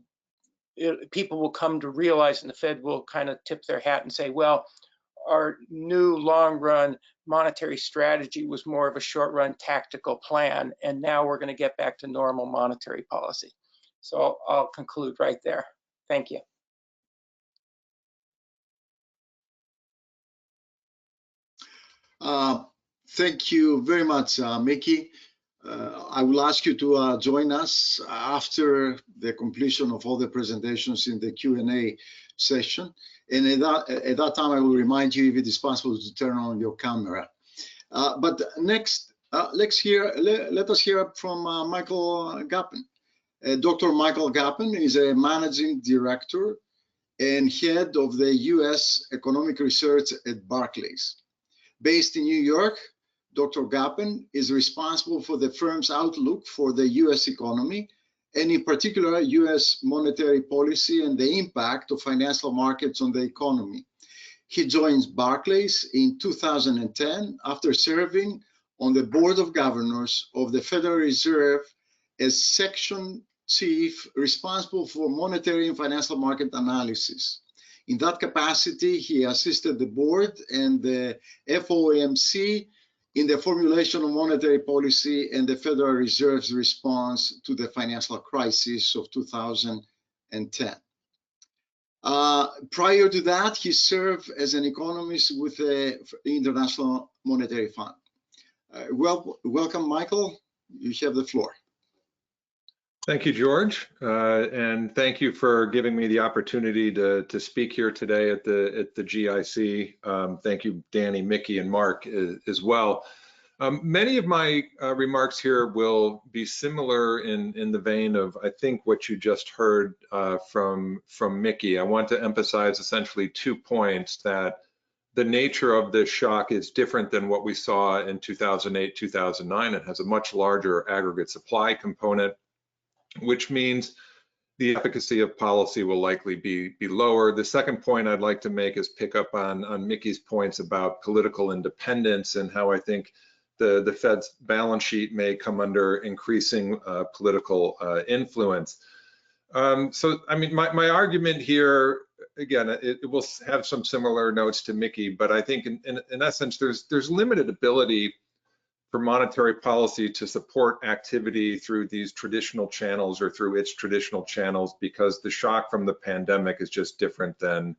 people will come to realize, and the Fed will kind of tip their hat and say, well, our new long-run monetary strategy was more of a short-run tactical plan, and now we're going to get back to normal monetary policy. So I'll conclude right there. Thank you. Thank you very much, Mickey. I will ask you to join us after the completion of all the presentations in the Q&A session. And at that time, I will remind you if it is possible to turn on your camera. But next, let us hear from Michael Gapen. Dr. Michael Gapen is a managing director and head of the U.S. Economic Research at Barclays. Based in New York, Dr. Gapen is responsible for the firm's outlook for the U.S. economy, and in particular, U.S. monetary policy and the impact of financial markets on the economy. He joins Barclays in 2010 after serving on the Board of Governors of the Federal Reserve as section chief responsible for monetary and financial market analysis. In that capacity, he assisted the board and the FOMC in the formulation of monetary policy and the Federal Reserve's response to the financial crisis of 2010. Prior to that, he served as an economist with the International Monetary Fund. Welcome, Michael. You have the floor. Thank you, George, and thank you for giving me the opportunity to speak here today at the GIC. Thank you, Danny, Mickey, and Mark as well. Many of my remarks here will be similar in the vein of, I think, what you just heard from Mickey. I want to emphasize essentially 2 points: that the nature of this shock is different than what we saw in 2008, 2009. It has a much larger aggregate supply component, which means the efficacy of policy will likely be lower. The second point I'd like to make is pick up on Mickey's points about political independence and how I think the Fed's balance sheet may come under increasing political influence. So, I mean, my argument here, again, it will have some similar notes to Mickey, but I think in essence, there's limited ability for monetary policy to support activity through these traditional channels or through its traditional channels, because the shock from the pandemic is just different than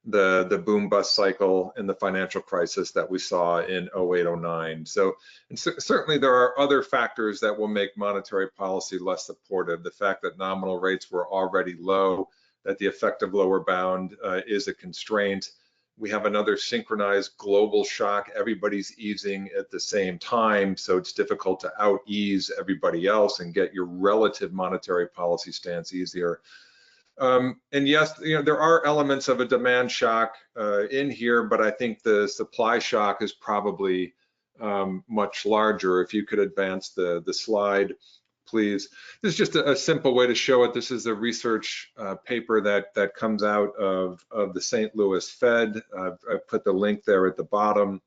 the boom bust cycle and the financial crisis that we saw in 08-09. So, and certainly there are other factors that will make monetary policy less supportive. The fact that nominal rates were already low, that the effective lower bound is a constraint. We have another synchronized global shock. Everybody's easing at the same time, so it's difficult to out-ease everybody else and get your relative monetary policy stance easier. And yes, you know, there are elements of a demand shock in here, but I think the supply shock is probably much larger. If you could advance the slide, please. This is just a simple way to show it. This is a research paper that comes out of the St. Louis Fed. I've put the link there at the bottom.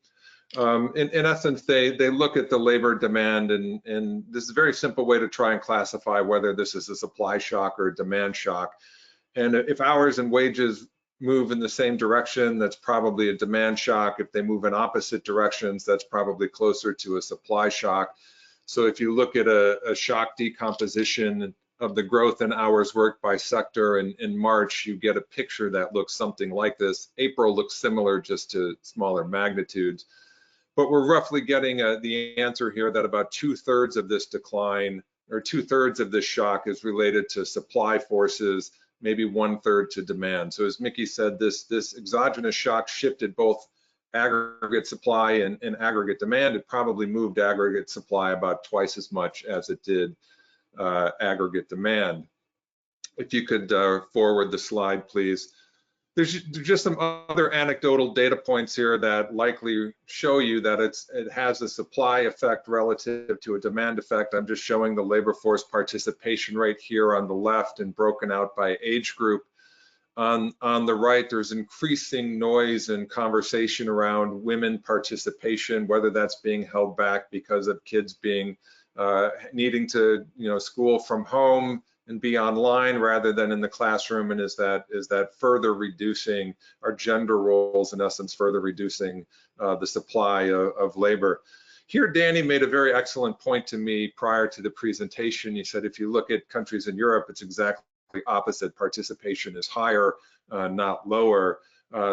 In essence, they look at the labor demand, and this is a very simple way to try and classify whether this is a supply shock or a demand shock. And if hours and wages move in the same direction, that's probably a demand shock. If they move in opposite directions, that's probably closer to a supply shock. So if you look at a shock decomposition of the growth in hours worked by sector in March, you get a picture that looks something like this. April looks similar, just to smaller magnitudes. but we're roughly getting the answer here that about 2/3 of this decline, or 2/3 of this shock, is related to supply forces, maybe 1/3 to demand. So as Mickey said, this exogenous shock shifted both aggregate supply and aggregate demand. It probably moved aggregate supply about twice as much as it did aggregate demand. If you could forward the slide, please. There's just some other anecdotal data points here that likely show you that it has a supply effect relative to a demand effect. I'm just showing the labor force participation rate here on the left and broken out by age group. On the right, there's increasing noise and conversation around women participation, whether that's being held back because of kids being needing to school from home and be online rather than in the classroom, and is that further reducing our gender roles, in essence, further reducing the supply of labor. Here, Danny made a very excellent point to me prior to the presentation. He said, if you look at countries in Europe, it's exactly the opposite. Participation is higher, not lower.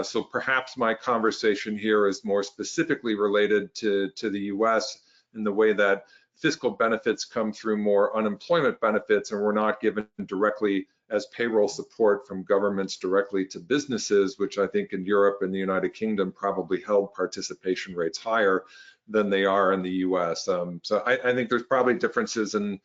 So perhaps my conversation here is more specifically related to the US in the way that fiscal benefits come through more unemployment benefits, and we're not given directly as payroll support from governments directly to businesses, which I think in Europe and the United Kingdom probably held participation rates higher than they are in the US. So I think there's probably differences in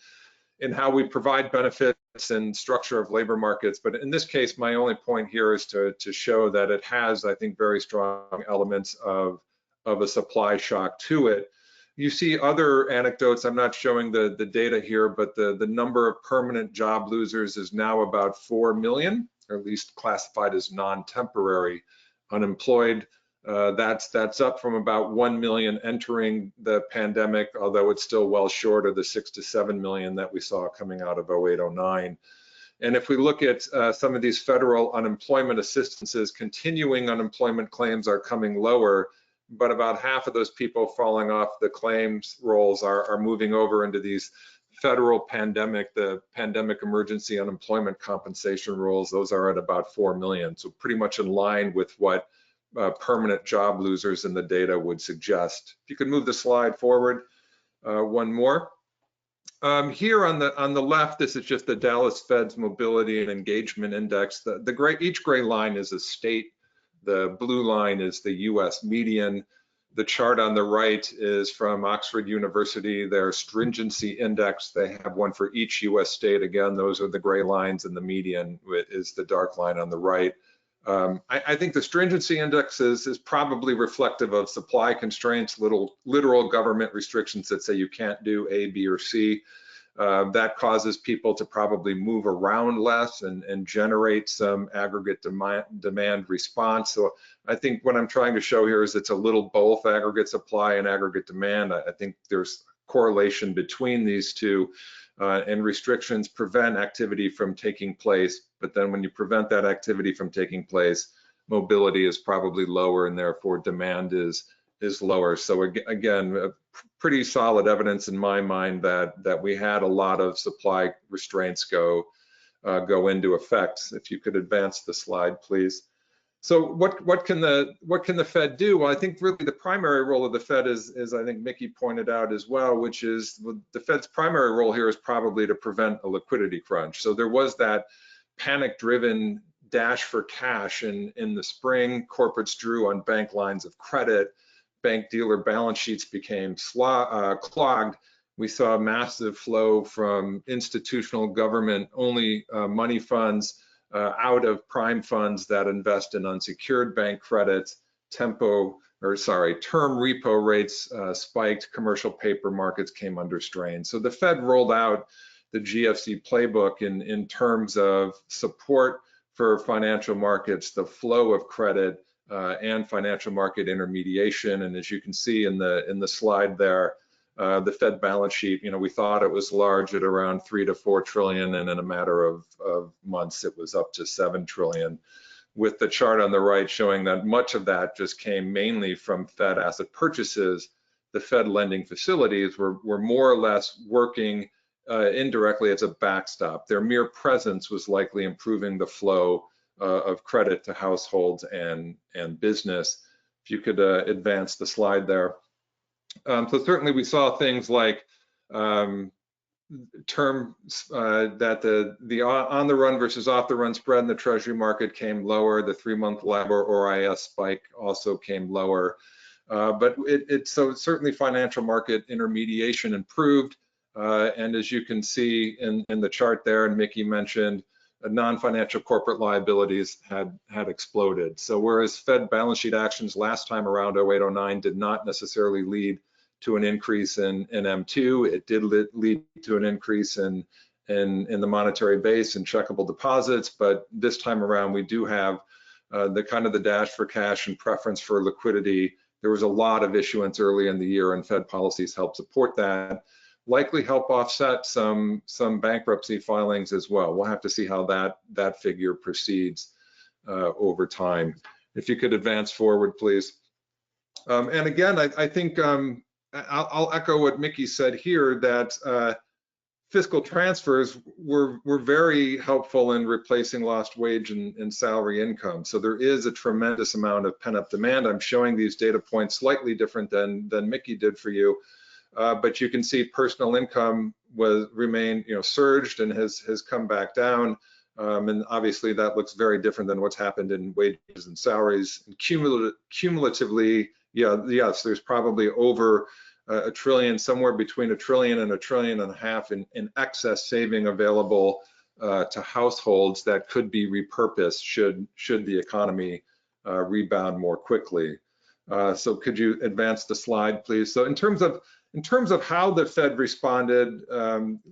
how we provide benefits and structure of labor markets. But in this case, my only point here is to show that it has, I think, very strong elements of a supply shock to it. You see other anecdotes. I'm not showing the data here, but the number of permanent job losers is now about 4 million, or at least classified as non-temporary unemployed. That's up from about 1 million entering the pandemic, although it's still well short of the 6 to 7 million that we saw coming out of 08-09. And if we look at some of these federal unemployment assistances, continuing unemployment claims are coming lower, but about half of those people falling off the claims rolls are moving over into these federal the pandemic emergency unemployment compensation rules. Those are at about 4 million. So pretty much in line with what permanent job losers in the data would suggest. If you could move the slide forward one more. Here on the left, this is just the Dallas Fed's Mobility and Engagement Index. Each gray line is a state. The blue line is the US median. The chart on the right is from Oxford University, their stringency index. They have one for each US state. Again, those are the gray lines, and the median is the dark line on the right. I think the stringency index is probably reflective of supply constraints, literal government restrictions that say you can't do A, B, or C. That causes people to probably move around less and generate some aggregate demand response. So I think what I'm trying to show here is it's a little both aggregate supply and aggregate demand. I think there's correlation between these two, and restrictions prevent activity from taking place. But then when you prevent that activity from taking place, mobility is probably lower, and therefore demand is lower. So again, pretty solid evidence in my mind that we had a lot of supply restraints go into effect. If you could advance the slide, please. So what can the Fed do? Well, I think really the primary role of the Fed is I think Mickey pointed out as well, which is the Fed's primary role here is probably to prevent a liquidity crunch. So there was that panic-driven dash for cash in the spring. Corporates drew on bank lines of credit. Bank dealer balance sheets became clogged. We saw a massive flow from institutional government-only money funds out of prime funds that invest in unsecured bank credits. Term repo rates spiked. Commercial paper markets came under strain. So the Fed rolled out the GFC playbook in terms of support for financial markets, the flow of credit, and financial market intermediation. And as you can see in the slide there, the Fed balance sheet, we thought it was large at around 3 to 4 trillion, and in a matter of months, it was up to 7 trillion. With the chart on the right showing that much of that just came mainly from Fed asset purchases, the Fed lending facilities were more or less working indirectly as a backstop. Their mere presence was likely improving the flow of credit to households and business. If you could advance the slide there. So certainly we saw things like terms that the on the run versus off the run spread in the Treasury market came lower. The 3-month LIBOR OIS spike also came lower. But so certainly financial market intermediation improved. And as you can see in the chart there, and Mickey mentioned, non-financial corporate liabilities had exploded. So whereas Fed balance sheet actions last time around 08-09 did not necessarily lead to an increase in M2, it did lead to an increase in the monetary base and checkable deposits. But this time around, we do have the kind of the dash for cash and preference for liquidity. There was a lot of issuance early in the year, and Fed policies helped support that. Likely help offset some bankruptcy filings as well. We'll have to see how that figure proceeds over time. If you could advance forward, please. And again, I think I'll echo what Mickey said here, that fiscal transfers were very helpful in replacing lost wage and salary income. So there is a tremendous amount of pent-up demand. I'm showing these data points slightly different than Mickey did for you, but you can see personal income remained, surged and has come back down. And obviously that looks very different than what's happened in wages and salaries. And cumulatively, yes, there's probably over $1 trillion, somewhere between $1 trillion and $1.5 trillion in excess saving available to households that could be repurposed should the economy rebound more quickly. So could you advance the slide, please? So in terms of how the Fed responded,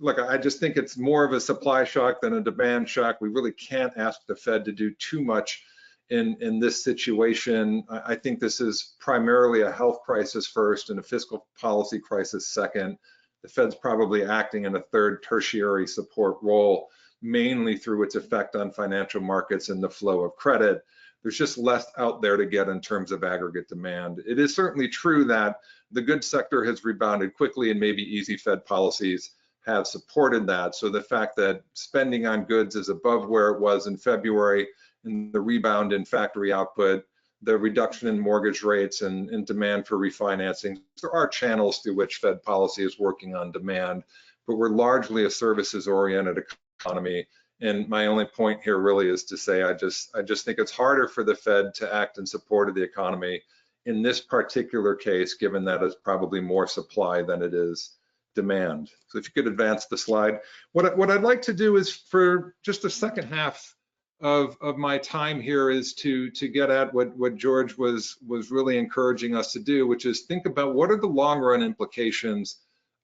look, I just think it's more of a supply shock than a demand shock. We really can't ask the Fed to do too much in this situation. I think this is primarily a health crisis first and a fiscal policy crisis second. The Fed's probably acting in a third tertiary support role, mainly through its effect on financial markets and the flow of credit. There's just less out there to get in terms of aggregate demand. It is certainly true that the goods sector has rebounded quickly, and maybe easy Fed policies have supported that. So the fact that spending on goods is above where it was in February, and the rebound in factory output, the reduction in mortgage rates and demand for refinancing. There are channels through which Fed policy is working on demand, but we're largely a services-oriented economy. And my only point here really is to say, I just think it's harder for the Fed to act in support of the economy in this particular case, given that it's probably more supply than it is demand. So if you could advance the slide. What I'd like to do is, for just the second half of my time here, is to get at what George was really encouraging us to do, which is think about what are the long run implications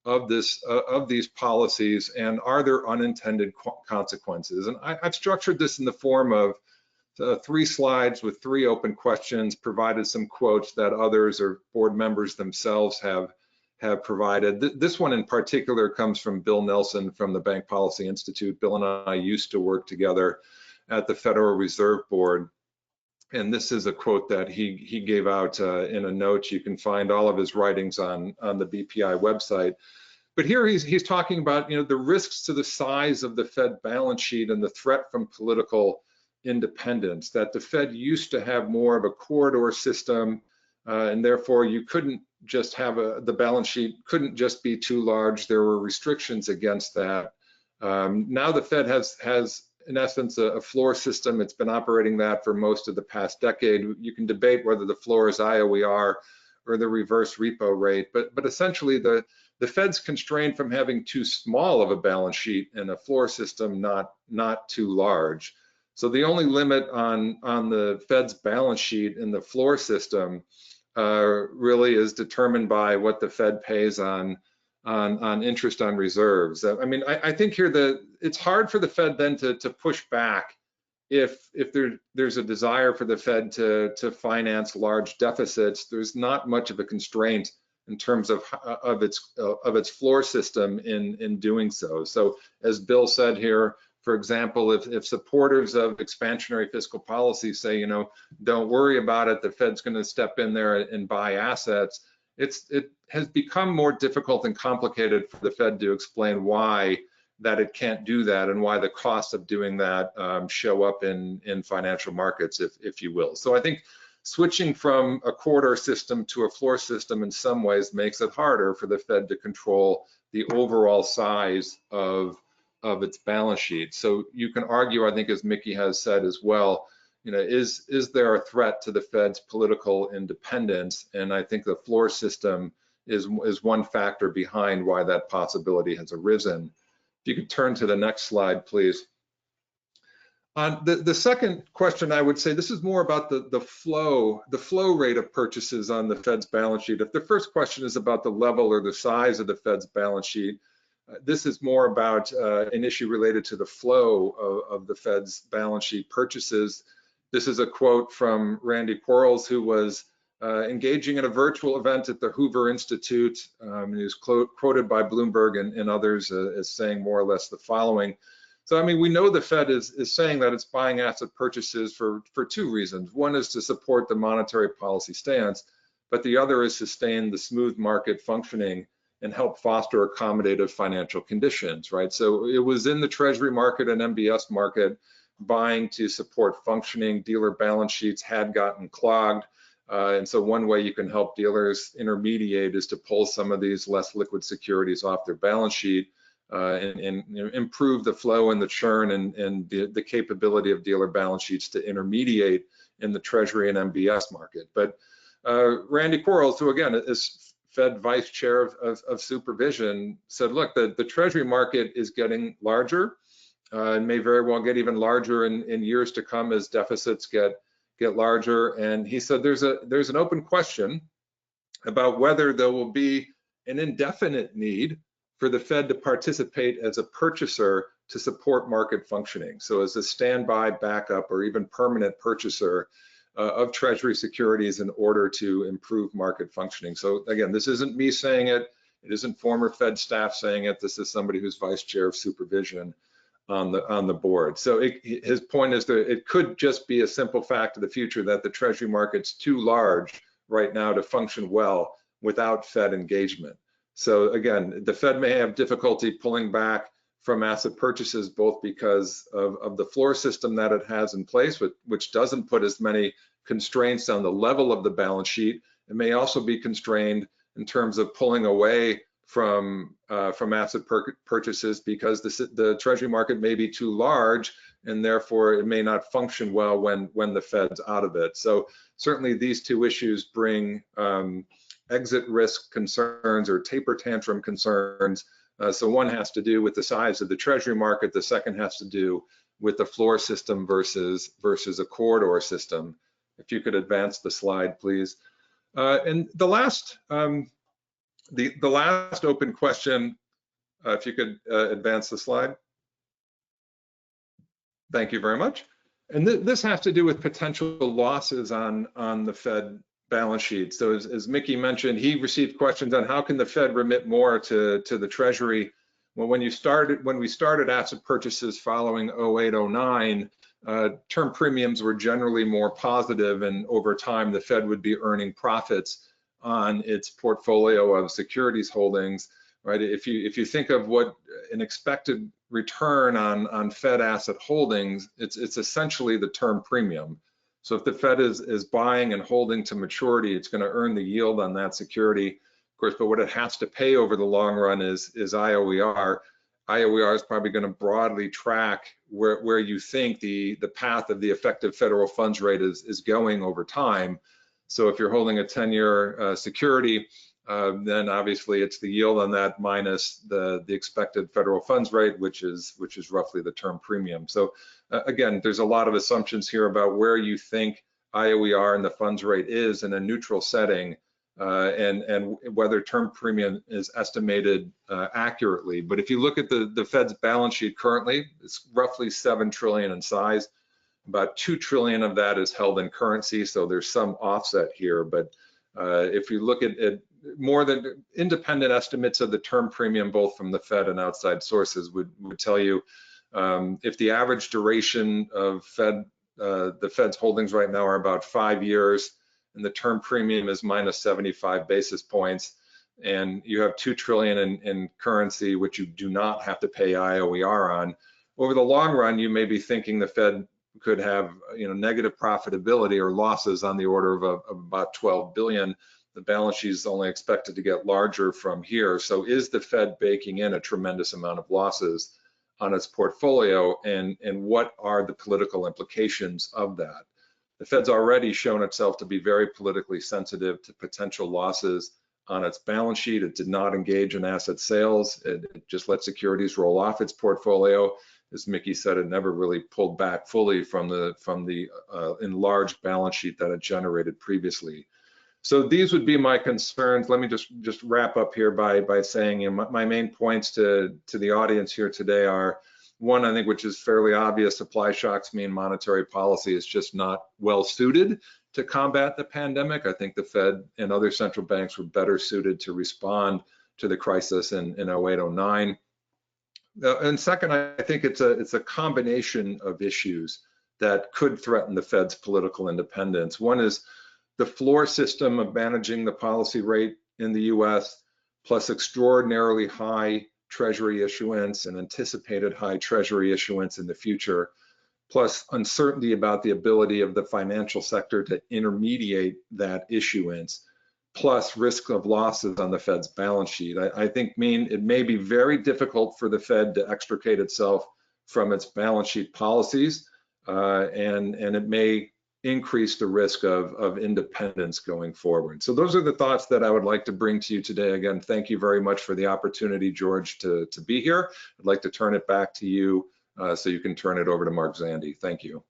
of these policies, and are there unintended consequences? And I've structured this in the form of 3 slides with 3 open questions, provided some quotes that others or board members themselves have provided. This one in particular comes from Bill Nelson from the Bank Policy Institute. Bill and I used to work together at the Federal Reserve Board. And this is a quote that he gave out in a note. You can find all of his writings on the BPI website. But here he's talking about the risks to the size of the Fed balance sheet and the threat from political independence, that the Fed used to have more of a corridor system, and therefore you couldn't just have the balance sheet couldn't just be too large. There were restrictions against that. Now the Fed has in essence a floor system. It's been operating that for most of the past decade. You can debate whether the floor is IOER or the reverse repo rate, but essentially the Fed's constrained from having too small of a balance sheet and a floor system not too large. So the only limit on the Fed's balance sheet in the floor system really is determined by what the Fed pays on interest on reserves. I mean, I think here that it's hard for the Fed then to push back if there's a desire for the Fed to finance large deficits. There's not much of a constraint in terms of its floor system in doing so. So as Bill said here, for example, if supporters of expansionary fiscal policy say, don't worry about it, the Fed's going to step in there and buy assets, it has become more difficult and complicated for the Fed to explain why that it can't do that, and why the costs of doing that show up in financial markets, if you will. So I think switching from a corridor system to a floor system in some ways makes it harder for the Fed to control the overall size of its balance sheet. So you can argue, I think, as Mickey has said as well, is there a threat to the Fed's political independence? And I think the floor system is one factor behind why that possibility has arisen. If you could turn to the next slide, please. The second question, I would say this is more about the flow rate of purchases on the Fed's balance sheet. If the first question is about the level or the size of the Fed's balance sheet, this is more about an issue related to the flow of the Fed's balance sheet purchases. This is a quote from Randy Quarles, who was engaging in a virtual event at the Hoover Institute. He was quoted by Bloomberg and others as saying more or less the following. So, I mean, we know the Fed is saying that it's buying asset purchases for two reasons. One is to support the monetary policy stance, but the other is sustain the smooth market functioning and help foster accommodative financial conditions, right? So it was in the Treasury market and MBS market, buying to support functioning. Dealer balance sheets had gotten clogged. And so one way you can help dealers intermediate is to pull some of these less liquid securities off their balance sheet. And improve the flow and the churn and the capability of dealer balance sheets to intermediate in the Treasury and MBS market. But Randy Quarles, who again is Fed Vice Chair of Supervision, said, look, the Treasury market is getting larger and may very well get even larger in years to come as deficits get larger. And he said there's an open question about whether there will be an indefinite need for the Fed to participate as a purchaser to support market functioning. So as a standby, backup, or even permanent purchaser of Treasury securities in order to improve market functioning. So again, this isn't me saying it. It isn't former Fed staff saying it. This is somebody who's Vice Chair of Supervision on the board. So his point is that it could just be a simple fact of the future that the Treasury market's too large right now to function well without Fed engagement. So again, the Fed may have difficulty pulling back from asset purchases, both because of the floor system that it has in place, which doesn't put as many constraints on the level of the balance sheet. It may also be constrained in terms of pulling away from asset purchases because the Treasury market may be too large, and therefore it may not function well when the Fed's out of it. So certainly these two issues bring exit risk concerns or taper tantrum concerns. So one has to do with the size of the Treasury market. The second has to do with the floor system versus a corridor system. If you could advance the slide, please. And the last open question, if you could advance the slide. Thank you very much. And this has to do with potential losses on the Fed balance sheet. So as Mickey mentioned, he received questions on how can the Fed remit more to the Treasury. Well, when we started asset purchases following 08-09, term premiums were generally more positive, and over time the Fed would be earning profits on its portfolio of securities holdings, right? If you think of what an expected return on Fed asset holdings, it's essentially the term premium. So if the Fed is buying and holding to maturity, it's going to earn the yield on that security, of course, but what it has to pay over the long run is IOER. IOER is probably going to broadly track where you think the path of the effective federal funds rate is going over time. So if you're holding a 10-year security, then obviously it's the yield on that minus the expected federal funds rate, which is roughly the term premium. So again, there's a lot of assumptions here about where you think IOER and the funds rate is in a neutral setting, and whether term premium is estimated accurately. But if you look at the Fed's balance sheet currently, it's roughly $7 trillion in size. About $2 trillion of that is held in currency, so there's some offset here. But if you look at more than independent estimates of the term premium, both from the Fed and outside sources, would tell you if the average duration of the Fed's holdings right now are about 5 years, and the term premium is minus 75 basis points, and you have $2 trillion in currency, which you do not have to pay IOER on. Over the long run, you may be thinking the Fed could have negative profitability or losses on the order of about 12 billion. The balance sheet is only expected to get larger from here. So is the Fed baking in a tremendous amount of losses on its portfolio, and what are the political implications of that? The Fed's already shown itself to be very politically sensitive to potential losses on its balance sheet. It did not engage in asset sales. It just let securities roll off its portfolio. As Mickey said, it never really pulled back fully from the enlarged balance sheet that it generated previously. So these would be my concerns. Let me just wrap up here by saying my main points to the audience here today are, one, I think, which is fairly obvious, supply shocks mean monetary policy is just not well suited to combat the pandemic. I think the Fed and other central banks were better suited to respond to the crisis in 08-09. And second, I think it's a combination of issues that could threaten the Fed's political independence. One is the floor system of managing the policy rate in the US, plus extraordinarily high Treasury issuance and anticipated high Treasury issuance in the future, plus uncertainty about the ability of the financial sector to intermediate that issuance, plus risk of losses on the Fed's balance sheet. I think it may be very difficult for the Fed to extricate itself from its balance sheet policies, and it may increase the risk of independence going forward. So those are the thoughts that I would like to bring to you today. Again, thank you very much for the opportunity, George, to be here. I'd like to turn it back to you so you can turn it over to Mark Zandi. Thank you.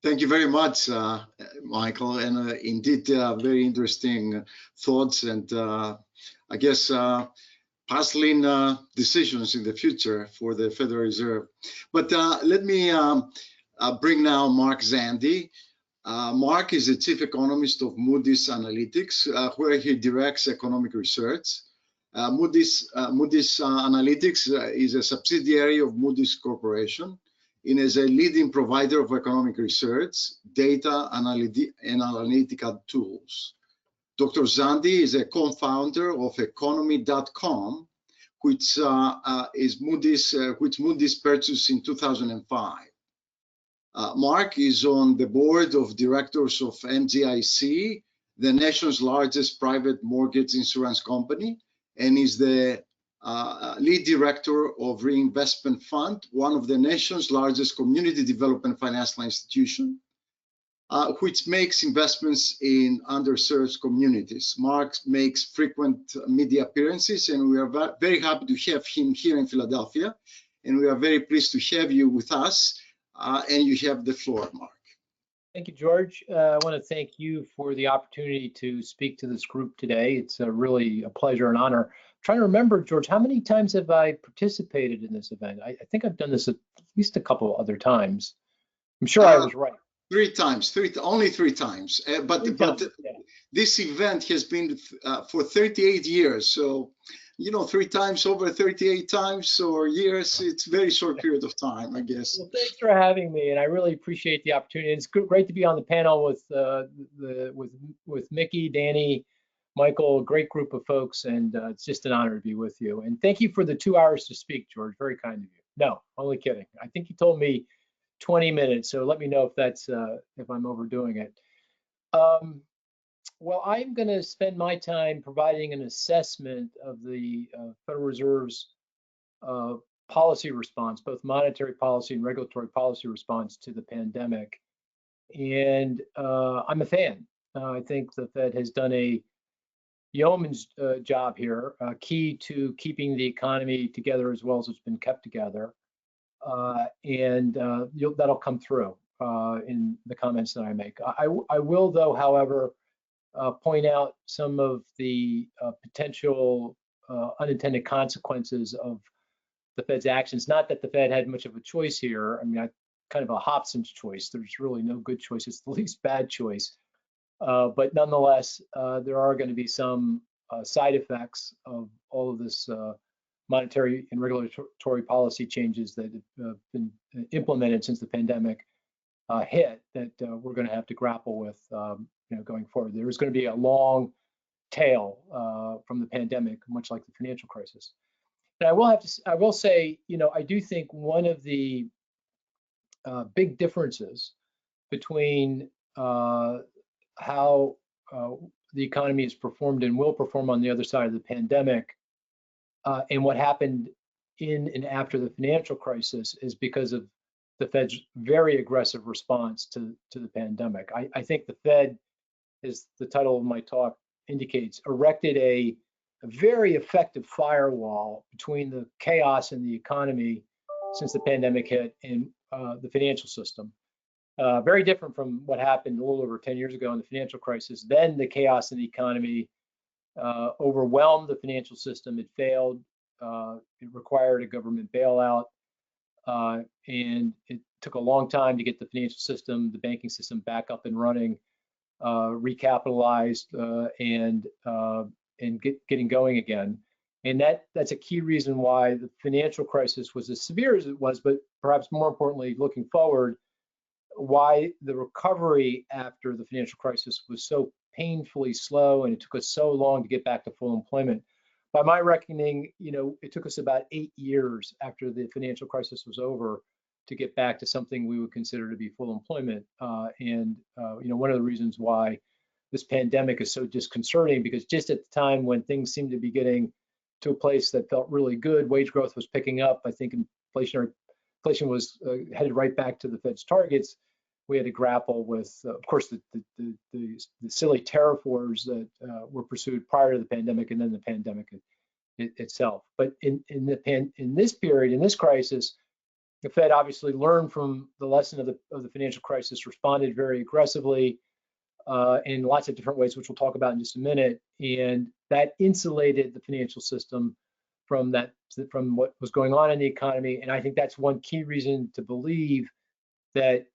Thank you very much, Michael, and indeed very interesting thoughts, and I guess puzzling decisions in the future for the Federal Reserve. But let me bring now Mark Zandi. Mark is the chief economist of Moody's Analytics, where he directs economic research. Moody's Analytics is a subsidiary of Moody's Corporation and is a leading provider of economic research, data, and analytical tools. Dr. Zandi is a co-founder of Economy.com, which Moody's purchased in 2005. Mark is on the board of directors of MGIC, the nation's largest private mortgage insurance company, and is the lead director of Reinvestment Fund, one of the nation's largest community development financial institutions, which makes investments in underserved communities. Mark makes frequent media appearances, and we are very happy to have him here in Philadelphia, and we are very pleased to have you with us. And you have the floor, Mark. Thank you, George. I want to thank you for the opportunity to speak to this group today. It's really a pleasure and honor. I'm trying to remember, George, how many times have I participated in this event? I think I've done this at least a couple other times. I'm sure I was right. Only three times. But this event has been for 38 years. So, 3 times over 38 times or years, it's a very short period of time, I guess. Well, thanks for having me, and I really appreciate the opportunity. It's great to be on the panel with Mickey, Danny, Michael, a great group of folks, and it's just an honor to be with you. And thank you for the 2 hours to speak, George. Very kind of you. No, only kidding. I think you told me 20 minutes, so let me know if that's if I'm overdoing it. Well, I'm going to spend my time providing an assessment of the Federal Reserve's policy response, both monetary policy and regulatory policy response to the pandemic. And I'm a fan. I think the Fed has done a yeoman's job here, key to keeping the economy together as well as it's been kept together. And that'll come through in the comments that I make. I will, though, however, point out some of the potential unintended consequences of the Fed's actions. Not that the Fed had much of a choice here. I mean, kind of a Hobson's choice. There's really no good choice. It's the least bad choice. But nonetheless, there are going to be some side effects of all of this monetary and regulatory policy changes that have been implemented since the pandemic hit that we're going to have to grapple with going forward. There's going to be a long tail from the pandemic, much like the financial crisis. And I will say, I do think one of the big differences between how the economy has performed and will perform on the other side of the pandemic and what happened in and after the financial crisis is because of the Fed's very aggressive response to the pandemic. I think the Fed, as the title of my talk indicates, erected a very effective firewall between the chaos in the economy since the pandemic hit and the financial system. Very different from what happened a little over 10 years ago in the financial crisis. Then the chaos in the economy overwhelmed the financial system. It failed. It required a government bailout. And it took a long time to get the financial system, the banking system back up and running, recapitalized, and getting going again. And that's a key reason why the financial crisis was as severe as it was, but perhaps more importantly, looking forward, why the recovery after the financial crisis was so painfully slow and it took us so long to get back to full employment. By my reckoning, it took us about 8 years after the financial crisis was over to get back to something we would consider to be full employment. One of the reasons why this pandemic is so disconcerting, because just at the time when things seemed to be getting to a place that felt really good, wage growth was picking up. I think inflation was headed right back to the Fed's targets. We had to grapple with, of course, the silly tariff wars that were pursued prior to the pandemic, and then the pandemic itself. But in this period, in this crisis, the Fed obviously learned from the lesson of the financial crisis, responded very aggressively in lots of different ways, which we'll talk about in just a minute, and that insulated the financial system from what was going on in the economy. And I think that's one key reason to believe that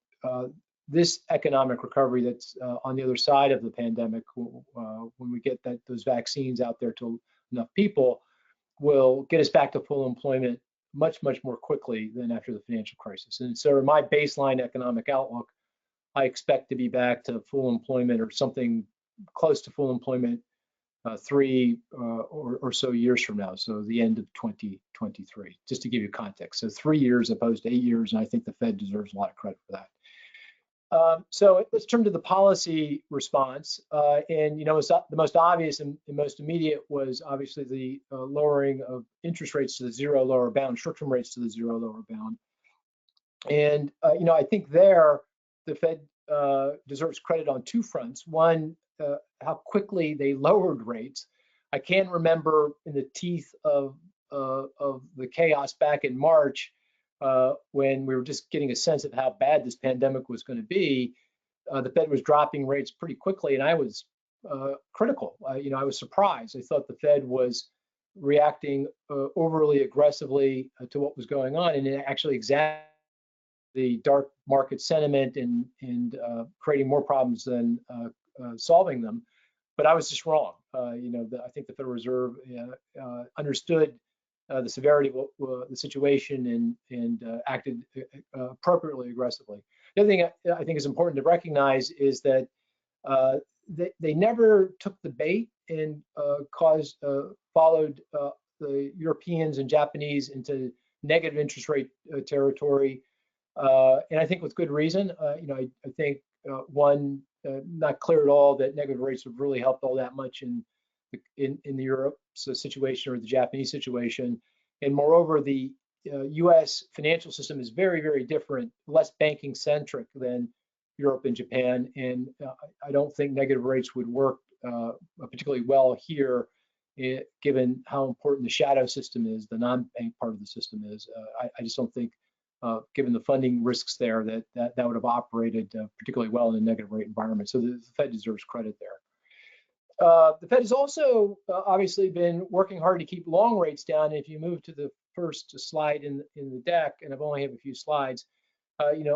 this economic recovery that's on the other side of the pandemic, when we get those vaccines out there to enough people, will get us back to full employment much, much more quickly than after the financial crisis. And so in my baseline economic outlook, I expect to be back to full employment or something close to full employment 3 or so years from now, so the end of 2023, just to give you context. So 3 years opposed to 8 years, and I think the Fed deserves a lot of credit for that. So let's turn to the policy response. The most obvious and most immediate was obviously the lowering of interest rates to the zero lower bound, short-term rates to the zero lower bound. And, I think there the Fed deserves credit on two fronts. One, how quickly they lowered rates. I can remember in the teeth of the chaos back in March, when we were just getting a sense of how bad this pandemic was going to be, the Fed was dropping rates pretty quickly, and I was critical. I was surprised. I thought the Fed was reacting overly aggressively to what was going on, and it actually exaggerated the dark market sentiment and creating more problems than solving them. But I was just wrong. I think the Federal Reserve understood the severity of the situation and acted appropriately aggressively. The other thing I think is important to recognize is that they never took the bait and followed the Europeans and Japanese into negative interest rate territory, and I think with good reason. I think not clear at all that negative rates have really helped all that much in the Europe situation or the Japanese situation. And moreover, the U.S. financial system is very, very different, less banking centric than Europe and Japan. And I don't think negative rates would work particularly well here, given how important the shadow system is, the non-bank part of the system is. I just don't think, given the funding risks there, that would have operated particularly well in a negative rate environment. So the Fed deserves credit there. The Fed has also obviously been working hard to keep long rates down. If you move to the first slide in the deck, and I've only have a few slides,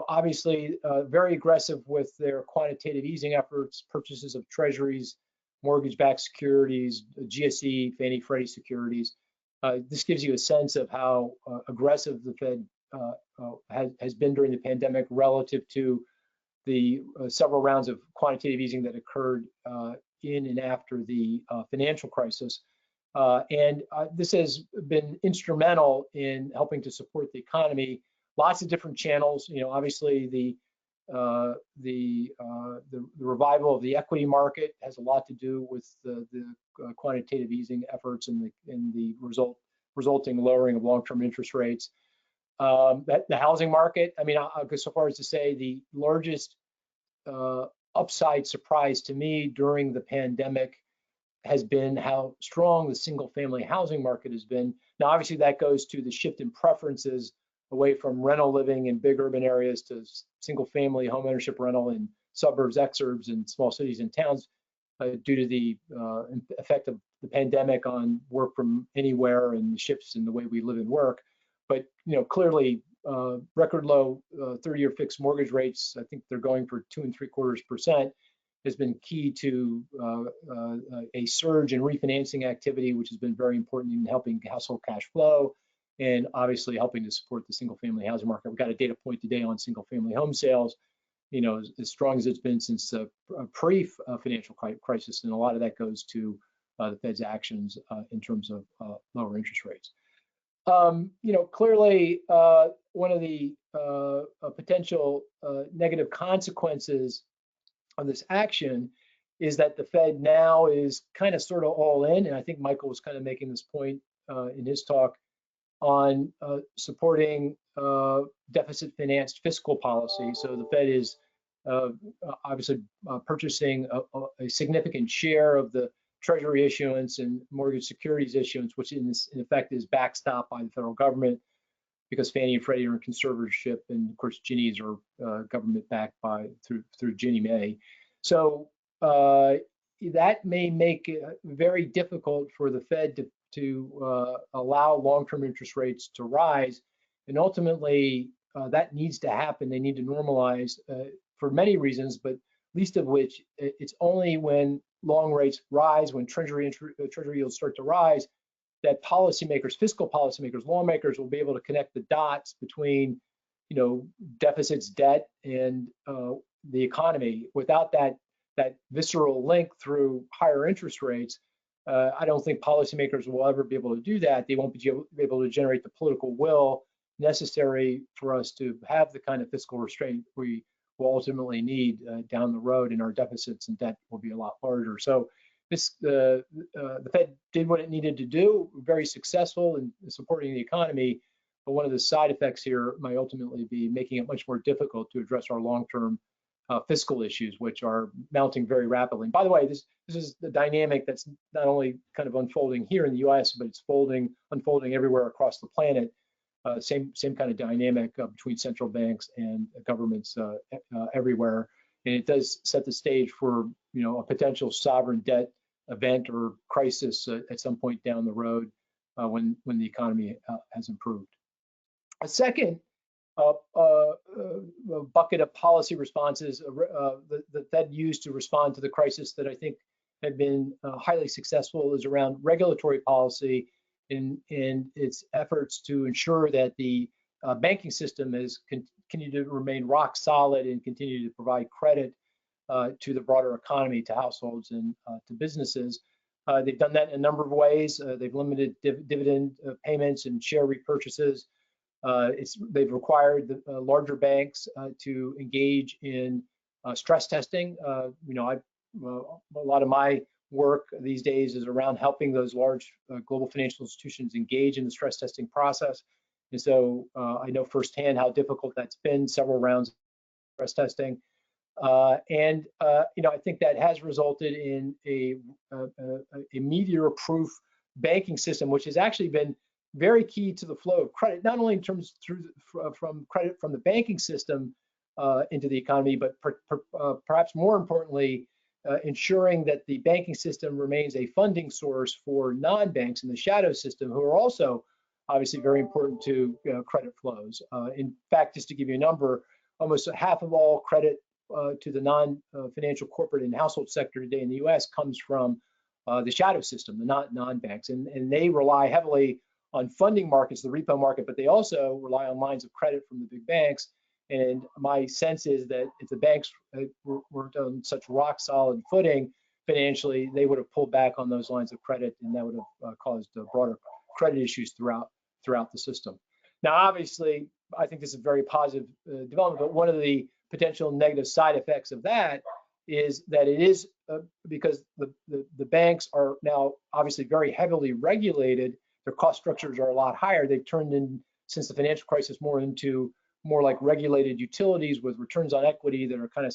obviously very aggressive with their quantitative easing efforts, purchases of treasuries, mortgage-backed securities, GSE, Fannie Freddie securities. This gives you a sense of how aggressive the Fed has been during the pandemic relative to the several rounds of quantitative easing that occurred in and after the financial crisis. And this has been instrumental in helping to support the economy. lots of different channels. Obviously the revival of the equity market has a lot to do with the quantitative easing efforts and the resulting lowering of long-term interest rates. The housing market, I mean, I'll go so far as to say the largest upside surprise to me during the pandemic has been how strong the single-family housing market has been. Now, obviously, that goes to the shift in preferences away from rental living in big urban areas to single-family home ownership rental in suburbs, exurbs, and small cities and towns due to the effect of the pandemic on work from anywhere and the shifts in the way we live and work. But clearly, record low 30-year fixed mortgage rates, I think they're going for 2.75%, has been key to a surge in refinancing activity, which has been very important in helping household cash flow and obviously helping to support the single-family housing market. We've got a data point today on single-family home sales, as strong as it's been since pre-financial crisis, and a lot of that goes to the Fed's actions in terms of lower interest rates. Clearly, one of the potential negative consequences of this action is that the Fed now is kind of sort of all in, and I think Michael was kind of making this point in his talk on supporting deficit financed fiscal policy. So the Fed is obviously purchasing a significant share of the Treasury issuance and mortgage securities issuance, which in effect is backstopped by the federal government, because Fannie and Freddie are in conservatorship, and of course Ginnies are government backed through Ginnie Mae. So that may make it very difficult for the Fed to allow long-term interest rates to rise, and ultimately that needs to happen. They need to normalize for many reasons, but least of which it's only when long rates rise, when Treasury yields start to rise, that policymakers, fiscal policymakers, lawmakers will be able to connect the dots between, deficits, debt, and the economy. Without that visceral link through higher interest rates, I don't think policymakers will ever be able to do that. They won't be able to generate the political will necessary for us to have the kind of fiscal restraint we will ultimately need down the road, and our deficits and debt will be a lot larger. So the Fed did what it needed to do, very successful in supporting the economy, but one of the side effects here might ultimately be making it much more difficult to address our long-term fiscal issues, which are mounting very rapidly. And by the way, this is the dynamic that's not only kind of unfolding here in the US, but it's unfolding everywhere across the planet. Same kind of dynamic between central banks and governments everywhere, and it does set the stage for a potential sovereign debt event or crisis at some point down the road when the economy has improved. A second bucket of policy responses the Fed used to respond to the crisis that I think have been highly successful is around regulatory policy in its efforts to ensure that the banking system has continued to remain rock solid and continue to provide credit to the broader economy, to households and to businesses. They've done that in a number of ways. They've limited dividend payments and share repurchases. They've required the larger banks to engage in stress testing. A lot of my work these days is around helping those large global financial institutions engage in the stress testing process. And so I know firsthand how difficult that's been, several rounds of stress testing. I think that has resulted in a meteor-proof banking system, which has actually been very key to the flow of credit, not only in terms from credit from the banking system into the economy, but perhaps more importantly, ensuring that the banking system remains a funding source for non-banks in the shadow system, who are also obviously very important to credit flows. In fact, just to give you a number, almost half of all credit to the non-financial corporate and household sector today in the US comes from the shadow system, the non-banks, and they rely heavily on funding markets, the repo market, but they also rely on lines of credit from the big banks. And my sense is that if the banks weren't on such rock solid footing financially, they would have pulled back on those lines of credit, and that would have caused broader credit issues throughout the system. Now, obviously, I think this is a very positive development, but one of the potential negative side effects of that is that it is because the banks are now obviously very heavily regulated. Their cost structures are a lot higher. They've turned in, since the financial crisis, more like regulated utilities with returns on equity that are kind of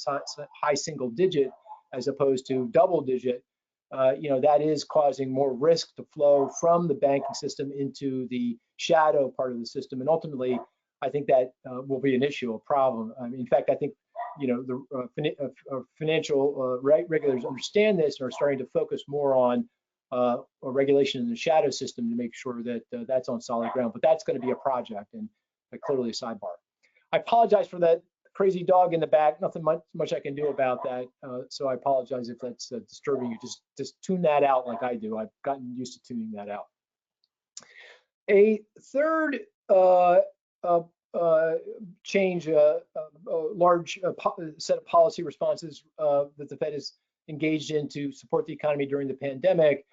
high single digit as opposed to double digit. That is causing more risk to flow from the banking system into the shadow part of the system, and ultimately, I think that will be an issue, a problem. I mean, in fact, I think the financial regulators understand this and are starting to focus more on regulation in the shadow system to make sure that that's on solid ground. But that's going to be a project and clearly a sidebar. I apologize for that crazy dog in the back. Nothing much I can do about that. So I apologize if that's disturbing you. Just tune that out like I do. I've gotten used to tuning that out. A third change, a large set of policy responses that the Fed is engaged in to support the economy during the pandemic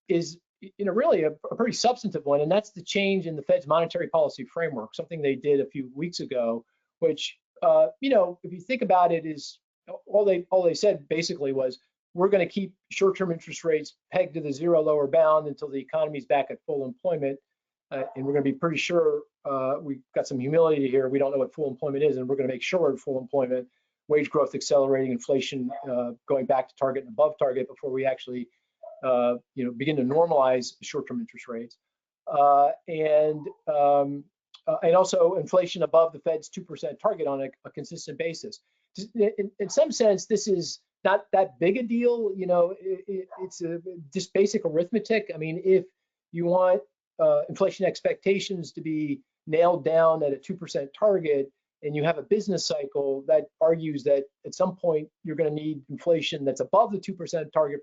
is really a pretty substantive one, and that's the change in the Fed's monetary policy framework, something they did a few weeks ago, which if you think about it, is all they said basically was, we're going to keep short-term interest rates pegged to the zero lower bound until the economy's back at full employment, and we're going to be pretty sure we've got some humility here. We don't know what full employment is, and we're going to make sure we're at full employment, wage growth accelerating, inflation going back to target and above target before we actually begin to normalize short-term interest rates, and also inflation above the Fed's 2% target on a consistent basis. In some sense, this is not that big a deal. It's just basic arithmetic. I mean, if you want inflation expectations to be nailed down at a 2% target, and you have a business cycle that argues that at some point you're going to need inflation that's above the 2% target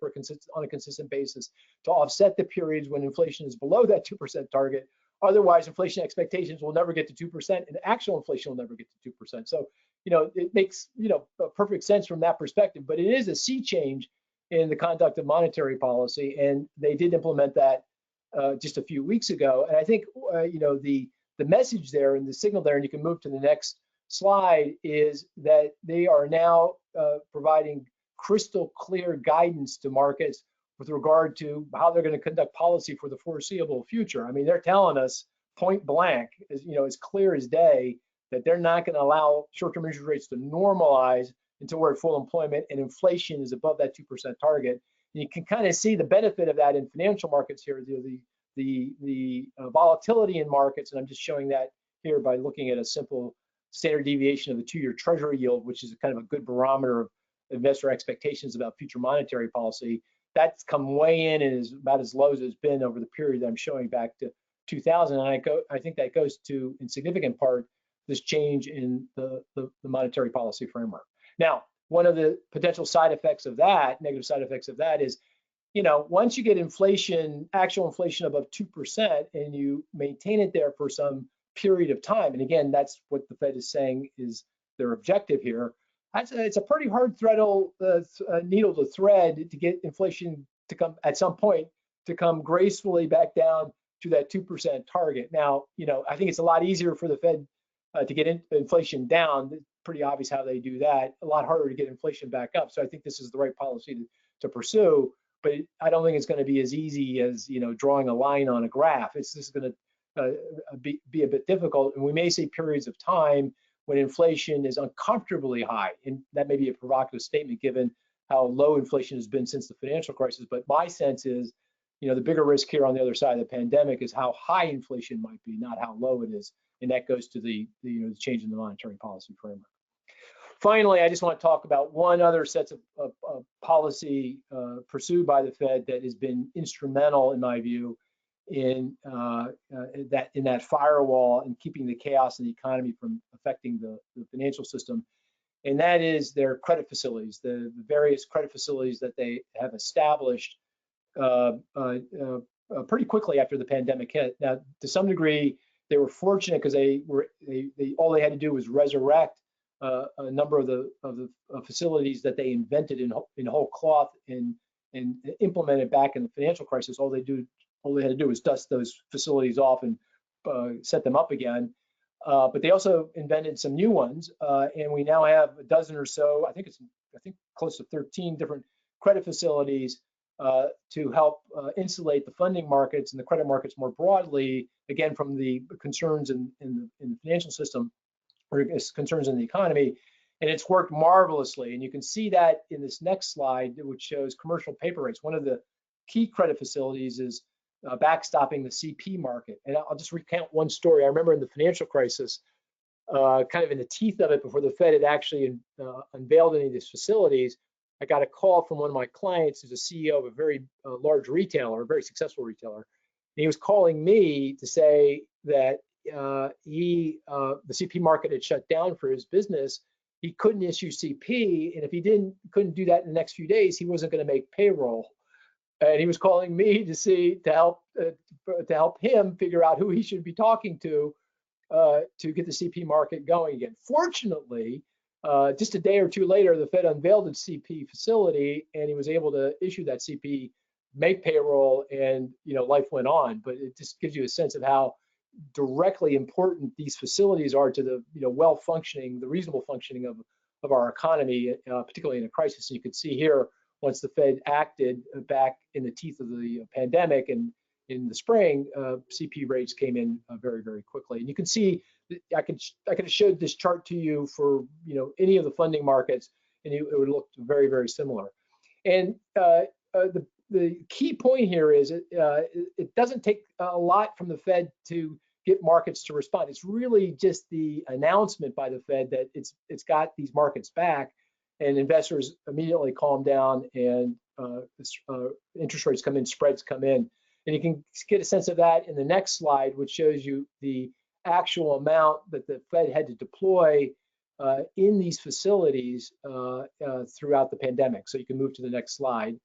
on a consistent basis to offset the periods when inflation is below that 2% target. Otherwise, inflation expectations will never get to 2%, and actual inflation will never get to 2%. So, it makes perfect sense from that perspective. But it is a sea change in the conduct of monetary policy, and they did implement that just a few weeks ago. And I think the message there and the signal there, and you can move to the next slide, is that they are now providing crystal clear guidance to markets with regard to how they're going to conduct policy for the foreseeable future. I mean, they're telling us point blank, as clear as day, that they're not going to allow short-term interest rates to normalize until we're at full employment and inflation is above that 2% target. And you can kind of see the benefit of that in financial markets here, the volatility in markets, and I'm just showing that here by looking at a simple standard deviation of the 2-year Treasury yield, which is kind of a good barometer of investor expectations about future monetary policy. That's come way in and is about as low as it's been over the period that I'm showing back to 2000. And I think that goes to, in significant part, this change in the monetary policy framework. Now, one of the potential side effects of that, negative side effects of that, is once you get inflation, actual inflation above 2%, and you maintain it there for some period of time, and again, that's what the Fed is saying is their objective here, it's a pretty hard needle to thread to get inflation to come at some point to come gracefully back down to that 2% target. Now, I think it's a lot easier for the Fed to get inflation down. It's pretty obvious how they do that. A lot harder to get inflation back up. So I think this is the right policy to pursue. But I don't think it's going to be as easy as drawing a line on a graph. It's just going to be a bit difficult, and we may see periods of time when inflation is uncomfortably high, and that may be a provocative statement given how low inflation has been since the financial crisis. But my sense is, the bigger risk here on the other side of the pandemic is how high inflation might be, not how low it is, and that goes to the change in the monetary policy framework. Finally, I just want to talk about one other set of policy pursued by the Fed that has been instrumental, in my view, in that firewall and keeping the chaos in the economy from affecting the financial system, and that is their credit facilities, the various credit facilities that they have established pretty quickly after the pandemic hit. Now, to some degree, they were fortunate because all they had to do was resurrect a number of the facilities that they invented in whole cloth and implemented back in the financial crisis. All they had to do was dust those facilities off and set them up again. But they also invented some new ones, and we now have a dozen or so. I think close to 13 different credit facilities to help insulate the funding markets and the credit markets more broadly, again, from the concerns in the financial system or concerns in the economy. And it's worked marvelously. And you can see that in this next slide, which shows commercial paper rates. One of the key credit facilities is backstopping the CP market. And I'll just recount one story. I remember in the financial crisis, kind of in the teeth of it, before the Fed had actually unveiled any of these facilities, I got a call from one of my clients who's a CEO of a very large retailer, a very successful retailer. And he was calling me to say that the CP market had shut down for his business. He couldn't issue CP, and if he couldn't do that in the next few days, he wasn't going to make payroll. And he was calling me to help him figure out who he should be talking to get the CP market going again. Fortunately, just a day or two later, the Fed unveiled its CP facility, and he was able to issue that CP, make payroll, and life went on. But it just gives you a sense of how directly important these facilities are to the well-functioning, the reasonable functioning of our economy, particularly in a crisis. And you can see here, once the Fed acted back in the teeth of the pandemic and in the spring, CP rates came in very, very quickly. And you can see, I could have showed this chart to you for any of the funding markets, and it would look very, very similar. And the key point here is it doesn't take a lot from the Fed to get markets to respond. It's really just the announcement by the Fed that it's got these markets back, and investors immediately calm down, and interest rates come in, spreads come in. And you can get a sense of that in the next slide, which shows you the actual amount that the Fed had to deploy in these facilities throughout the pandemic. So you can move to the next slide,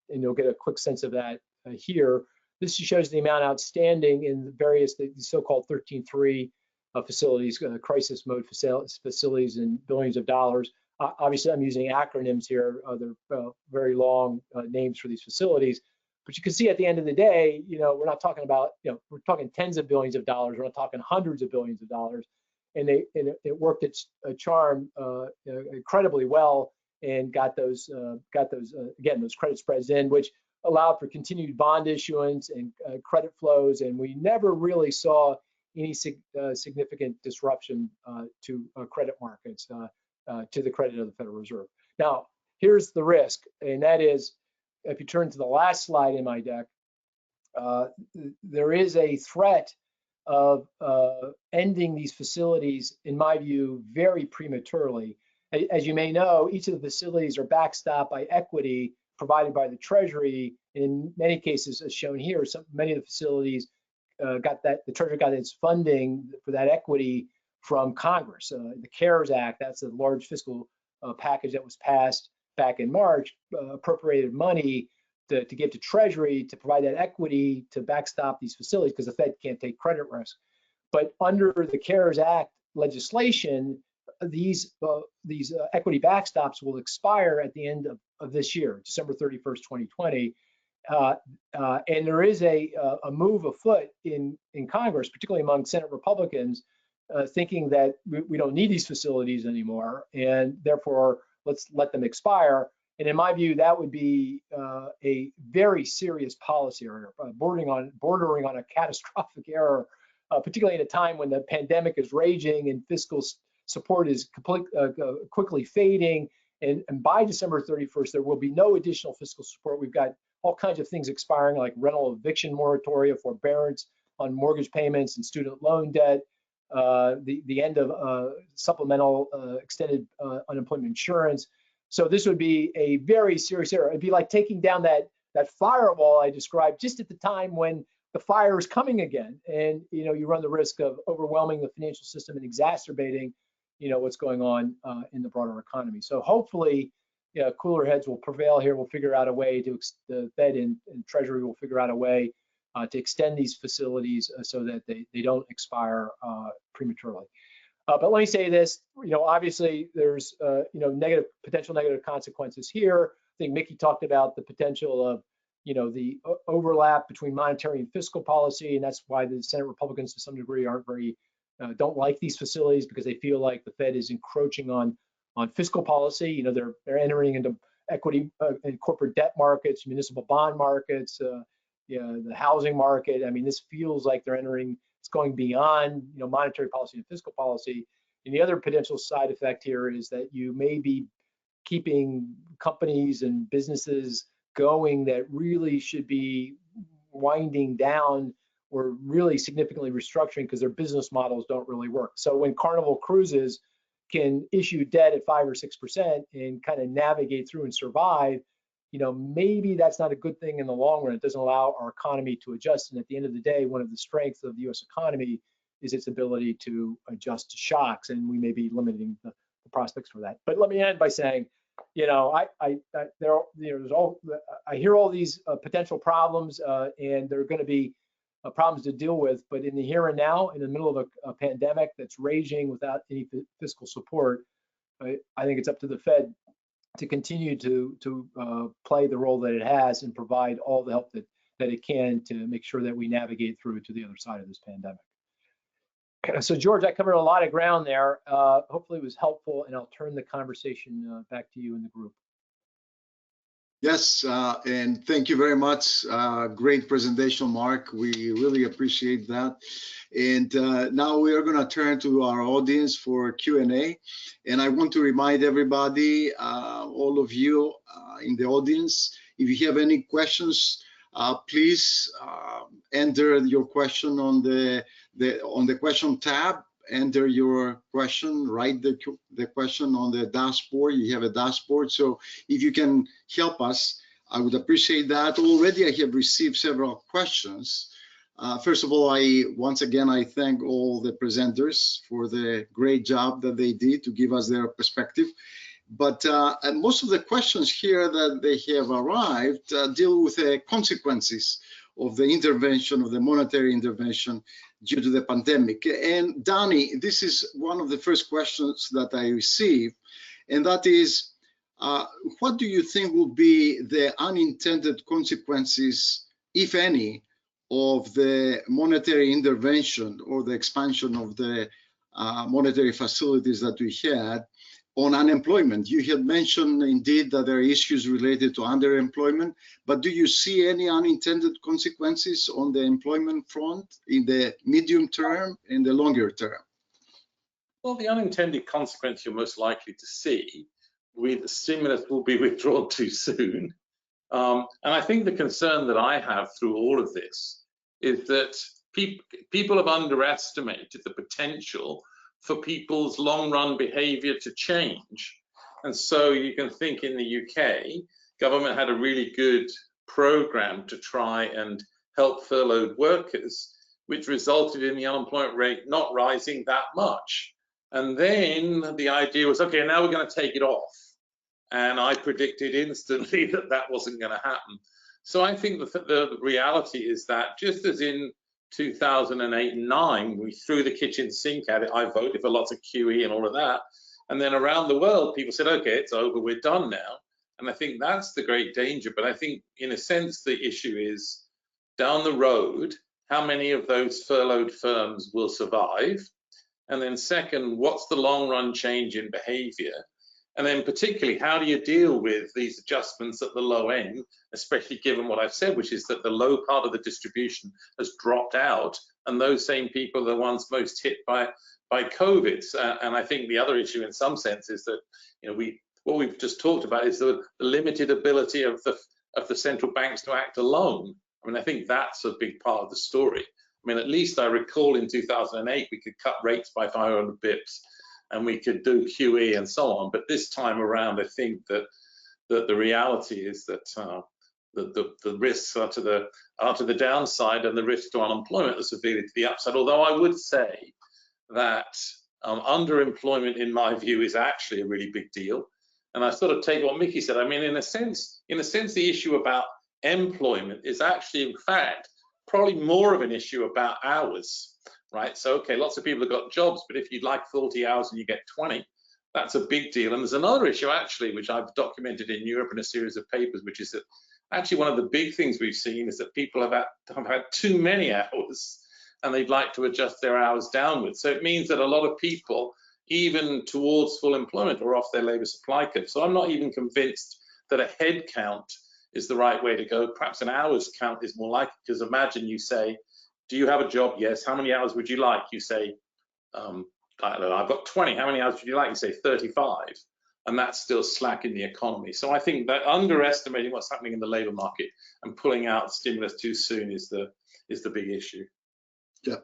and you'll get a quick sense of that here. This shows the amount outstanding in the various, the so-called 13.3 facilities, crisis mode facilities in billions of dollars. Obviously, I'm using acronyms here. They're very long names for these facilities. But you can see at the end of the day, we're not talking about, we're talking tens of billions of dollars. We're not talking hundreds of billions of dollars. And it worked its charm incredibly well, and got those again, those credit spreads in, which allowed for continued bond issuance and credit flows. And we never really saw any significant disruption to credit markets, to the credit of the Federal Reserve. Now, here's the risk, and that is, if you turn to the last slide in my deck, there is a threat of ending these facilities, in my view, very prematurely. As you may know, each of the facilities are backstopped by equity provided by the Treasury. In many cases, as shown here, many of the facilities the Treasury got its funding for that equity from Congress. The CARES Act, that's a large fiscal package that was passed back in March, appropriated money to give to Treasury to provide that equity to backstop these facilities, because the Fed can't take credit risk. But under the CARES Act legislation, these equity backstops will expire at the end of this year, December 31st, 2020. And there is a move afoot in Congress, particularly among Senate Republicans, thinking that we don't need these facilities anymore, and therefore let's let them expire. And in my view, that would be a very serious policy error, bordering on a catastrophic error, particularly at a time when the pandemic is raging and fiscal support is quickly fading. And by December 31st, there will be no additional fiscal support. We've got all kinds of things expiring, like rental eviction moratoria, forbearance on mortgage payments and student loan debt, the end of supplemental extended unemployment insurance. So this would be a very serious error. It'd be like taking down that firewall I described just at the time when the fire is coming again, and you run the risk of overwhelming the financial system and exacerbating what's going on in the broader economy. So hopefully, cooler heads will prevail here. We'll figure out a way to, the Fed and Treasury will figure out a way to extend these facilities so that they don't expire prematurely. But let me say this, obviously there's potential negative consequences here. I think Mickey talked about the potential of the overlap between monetary and fiscal policy, and that's why the Senate Republicans to some degree aren't very don't like these facilities because they feel like the Fed is encroaching on fiscal policy. You know, they're entering into equity and corporate debt markets, municipal bond markets, the housing market. I mean, this feels like they're entering. It's going beyond monetary policy and fiscal policy. And the other potential side effect here is that you may be keeping companies and businesses going that really should be winding down or really significantly restructuring because their business models don't really work. So when Carnival Cruises can issue debt at 5 or 6% and kind of navigate through and survive, maybe that's not a good thing in the long run. It doesn't allow our economy to adjust. And at the end of the day, one of the strengths of the U.S. economy is its ability to adjust to shocks, and we may be limiting the prospects for that. But let me end by saying, I hear all these potential problems, and there are going to be problems to deal with. But in the here and now, in the middle of a pandemic that's raging without any fiscal support, I think it's up to the Fed to continue to play the role that it has and provide all the help that it can to make sure that we navigate through to the other side of this pandemic. So George, I covered a lot of ground there. Hopefully it was helpful, and I'll turn the conversation back to you in the group. Yes, and thank you very much. Great presentation, Mark. We really appreciate that. And now we are going to turn to our audience for Q&A. And I want to remind everybody, all of you in the audience, if you have any questions, please enter your question on the question tab. Enter your question, write the question on the dashboard. You have a dashboard, so if you can help us, I would appreciate that. Already I have received several questions. First of all, once again I thank all the presenters for the great job that they did to give us their perspective. But and most of the questions here that they have arrived deal with the consequences of the intervention, of the monetary intervention due to the pandemic. And Danny, this is one of the first questions that I received, and that is, what do you think will be the unintended consequences, if any, of the monetary intervention or the expansion of the monetary facilities that we had on unemployment? You had mentioned indeed that there are issues related to underemployment, but do you see any unintended consequences on the employment front in the medium term and the longer term? Well, the unintended consequence you're most likely to see with the stimulus will be withdrawn too soon. And I think the concern that I have through all of this is that people have underestimated the potential for people's long-run behavior to change. And so you can think in the UK, government had a really good program to try and help furloughed workers, which resulted in the unemployment rate not rising that much. And then the idea was, okay, now we're going to take it off. And I predicted instantly that that wasn't going to happen. So I think the reality is that just as in 2008 and 9, we threw the kitchen sink at it. I voted for lots of QE and all of that. And then around the world, people said, okay, it's over, we're done now. And I think that's the great danger. But I think in a sense, the issue is down the road, how many of those furloughed firms will survive? And then second, what's the long run change in behavior? And then particularly, how do you deal with these adjustments at the low end, especially given what I've said, which is that the low part of the distribution has dropped out, and those same people are the ones most hit by COVID. And I think the other issue in some sense is that, what we've just talked about is the limited ability of the central banks to act alone. I mean, I think that's a big part of the story. I mean, at least I recall in 2008, we could cut rates by 500 bips. And we could do QE and so on, but this time around, I think that the reality is that the risks are to the downside, and the risk to unemployment are severely to the upside. Although I would say that underemployment, in my view, is actually a really big deal. And I sort of take what Mickey said. I mean, in a sense, the issue about employment is actually, in fact, probably more of an issue about hours. Right, so okay, lots of people have got jobs, but if you'd like 40 hours and you get 20, that's a big deal. And there's another issue actually, which I've documented in Europe in a series of papers, which is that actually one of the big things we've seen is that people have had too many hours, and they'd like to adjust their hours downwards. So it means that a lot of people, even towards full employment, are off their labor supply curve. So I'm not even convinced that a head count is the right way to go. Perhaps an hours count is more likely, because imagine you say, do you have a job? Yes. How many hours would you like? You say, I don't know, I've got 20. How many hours would you like? You say 35. And that's still slack in the economy. So I think that underestimating what's happening in the labor market and pulling out stimulus too soon is the big issue. Yeah,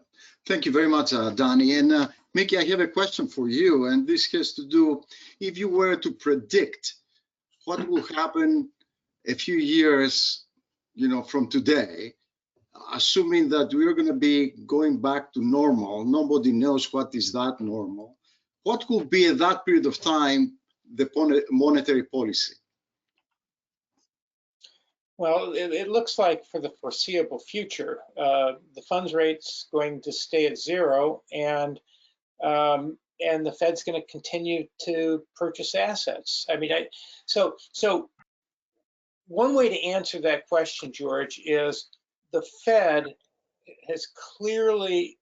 thank you very much, Danny. And Mickey, I have a question for you, and this has to do, if you were to predict what will happen a few years, from today, assuming that we're going to be going back to normal, nobody knows what is that normal. What could be at that period of time the monetary policy? Well, it looks like for the foreseeable future, the funds rate's going to stay at zero, and the Fed's going to continue to purchase assets. I mean, so one way to answer that question, George, is the Fed has clearly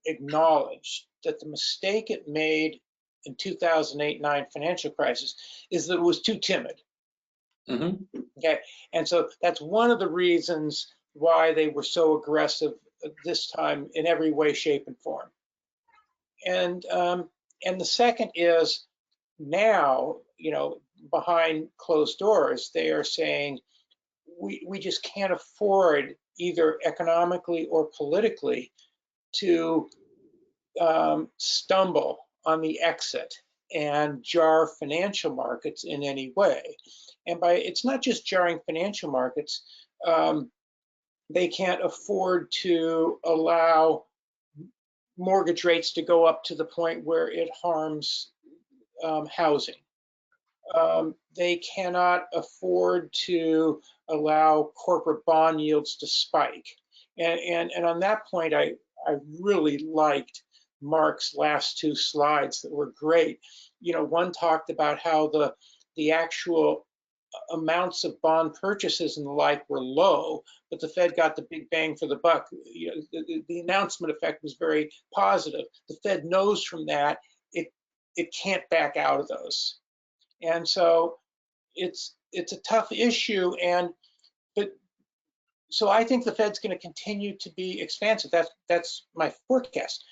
acknowledged that the mistake it made in 2008-9 financial crisis is that it was too timid. Mm-hmm. Okay, and so that's one of the reasons why they were so aggressive this time in every way, shape, and form. And the second is now, behind closed doors, they are saying we just can't afford, either economically or politically, to stumble on the exit and jar financial markets in any way. And it's not just jarring financial markets, they can't afford to allow mortgage rates to go up to the point where it harms housing. They cannot afford to allow corporate bond yields to spike. And on that point, I really liked Mark's last two slides that were great. One talked about how the actual amounts of bond purchases and the like were low, but the Fed got the big bang for the buck. The announcement effect was very positive. The Fed knows from that it can't back out of those, and so it's a tough issue. So I think the Fed's going to continue to be expansive. That's my forecast.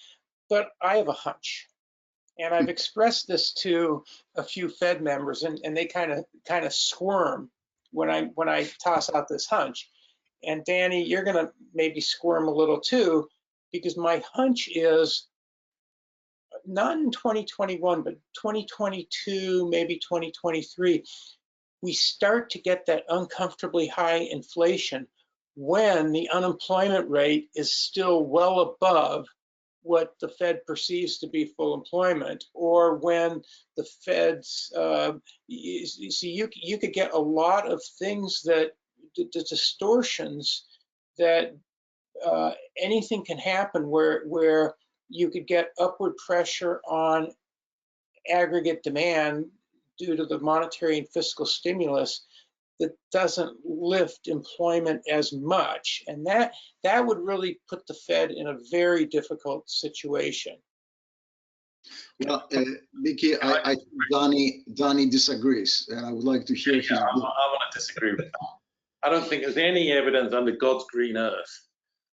But I have a hunch, and I've expressed this to a few Fed members, and they kind of squirm when I toss out this hunch. And Danny, you're going to maybe squirm a little too, because my hunch is not in 2021, but 2022, maybe 2023, we start to get that uncomfortably high inflation when the unemployment rate is still well above what the Fed perceives to be full employment, or when the Fed's, you could get a lot of things that, the distortions that anything can happen where you could get upward pressure on aggregate demand due to the monetary and fiscal stimulus that doesn't lift employment as much. And that would really put the Fed in a very difficult situation. Well, Mickey, I think Danny disagrees, and I would like to hear his view. I want to disagree with that. I don't think there's any evidence under God's green earth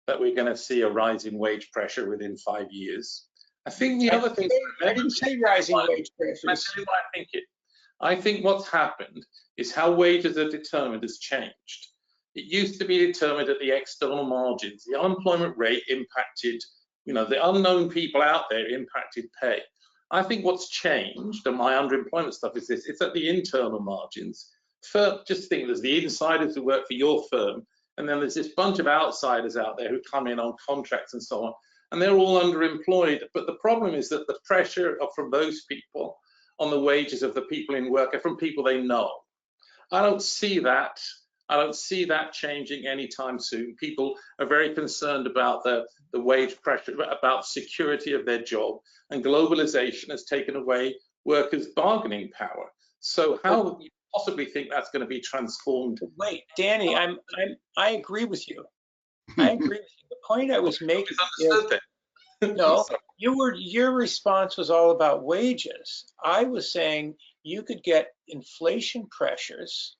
that we're going to see a rise in wage pressure within 5 years. I think the other thing, I didn't say rising wage pressures. I think what's happened is how wages are determined has changed. It used to be determined at the external margins. The unemployment rate impacted, the unknown people out there impacted pay. I think what's changed, and my underemployment stuff is this, it's at the internal margins. Just think there's the insiders who work for your firm, and then there's this bunch of outsiders out there who come in on contracts and so on, and they're all underemployed. But the problem is that the pressure from those people on the wages of the people in work are from people they know. I don't see that changing anytime soon. People are very concerned about the wage pressure, about security of their job, and globalization has taken away workers' bargaining power. So how do you possibly think that's going to be transformed? Wait, Danny, I agree with you. I agree with you. The point I was making Misunderstood is, no, your response was all about wages. I was saying you could get inflation pressures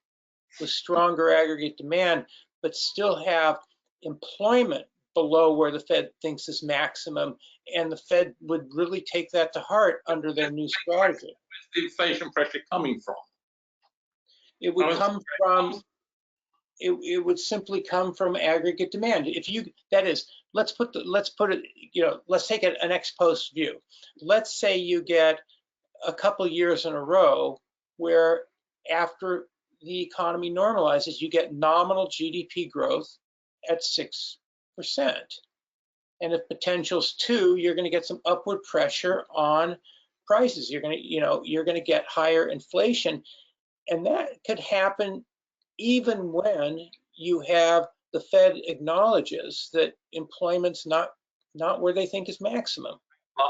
with stronger aggregate demand, but still have employment below where the Fed thinks is maximum, and the Fed would really take that to heart under their new strategy. Where's the inflation pressure coming from? It would come from, it would simply come from aggregate demand. If you, that is, let's put it, you know, let's take an ex post view. Let's say you get a couple years in a row where after the economy normalizes, you get nominal GDP growth at 6%. And if potential's 2, you're going to get some upward pressure on prices. You're going to, you know, you're going to get higher inflation, and that could happen even when you have the Fed acknowledges that employment's not where they think is maximum.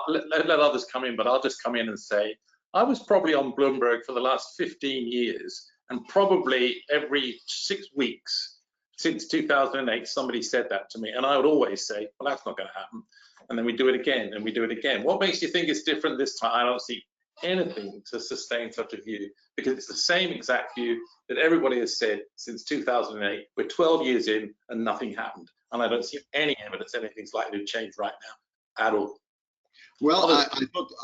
Let others come in, but I'll just come in and say, I was probably on Bloomberg for the last 15 years, and probably every 6 weeks since 2008, somebody said that to me, and I would always say, well, that's not going to happen. And then we do it again, and we do it again. What makes you think it's different this time? I don't see anything to sustain such a view, because it's the same exact view that everybody has said since 2008. We're 12 years in, and nothing happened. And I don't see any evidence anything's likely to change right now at all. Well,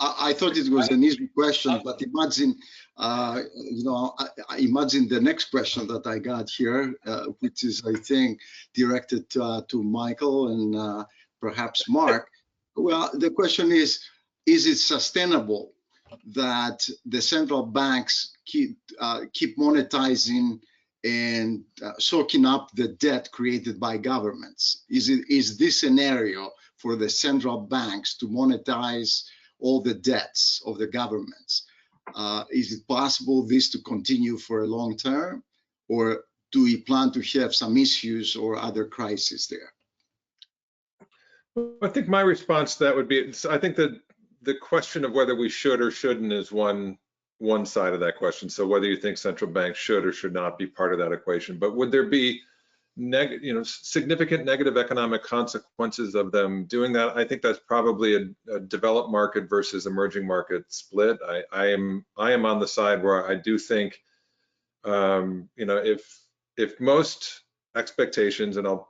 I thought it was an easy question, but imagine, you know, I imagine the next question that I got here, which is, I think, directed to Michael and perhaps Mark. Well, the question is it sustainable that the central banks keep monetizing and soaking up the debt created by governments? Is this scenario for the central banks to monetize all the debts of the governments? Is it possible this to continue for a long term, or do we plan to have some issues or other crises there? I think my response to that would be, I think that the question of whether we should or shouldn't is one side of that question. So whether you think central banks should or should not be part of that equation, but would there be significant negative economic consequences of them doing that? I think that's probably a developed market versus emerging market split. I am on the side where I do think, you know, if most expectations, and I'll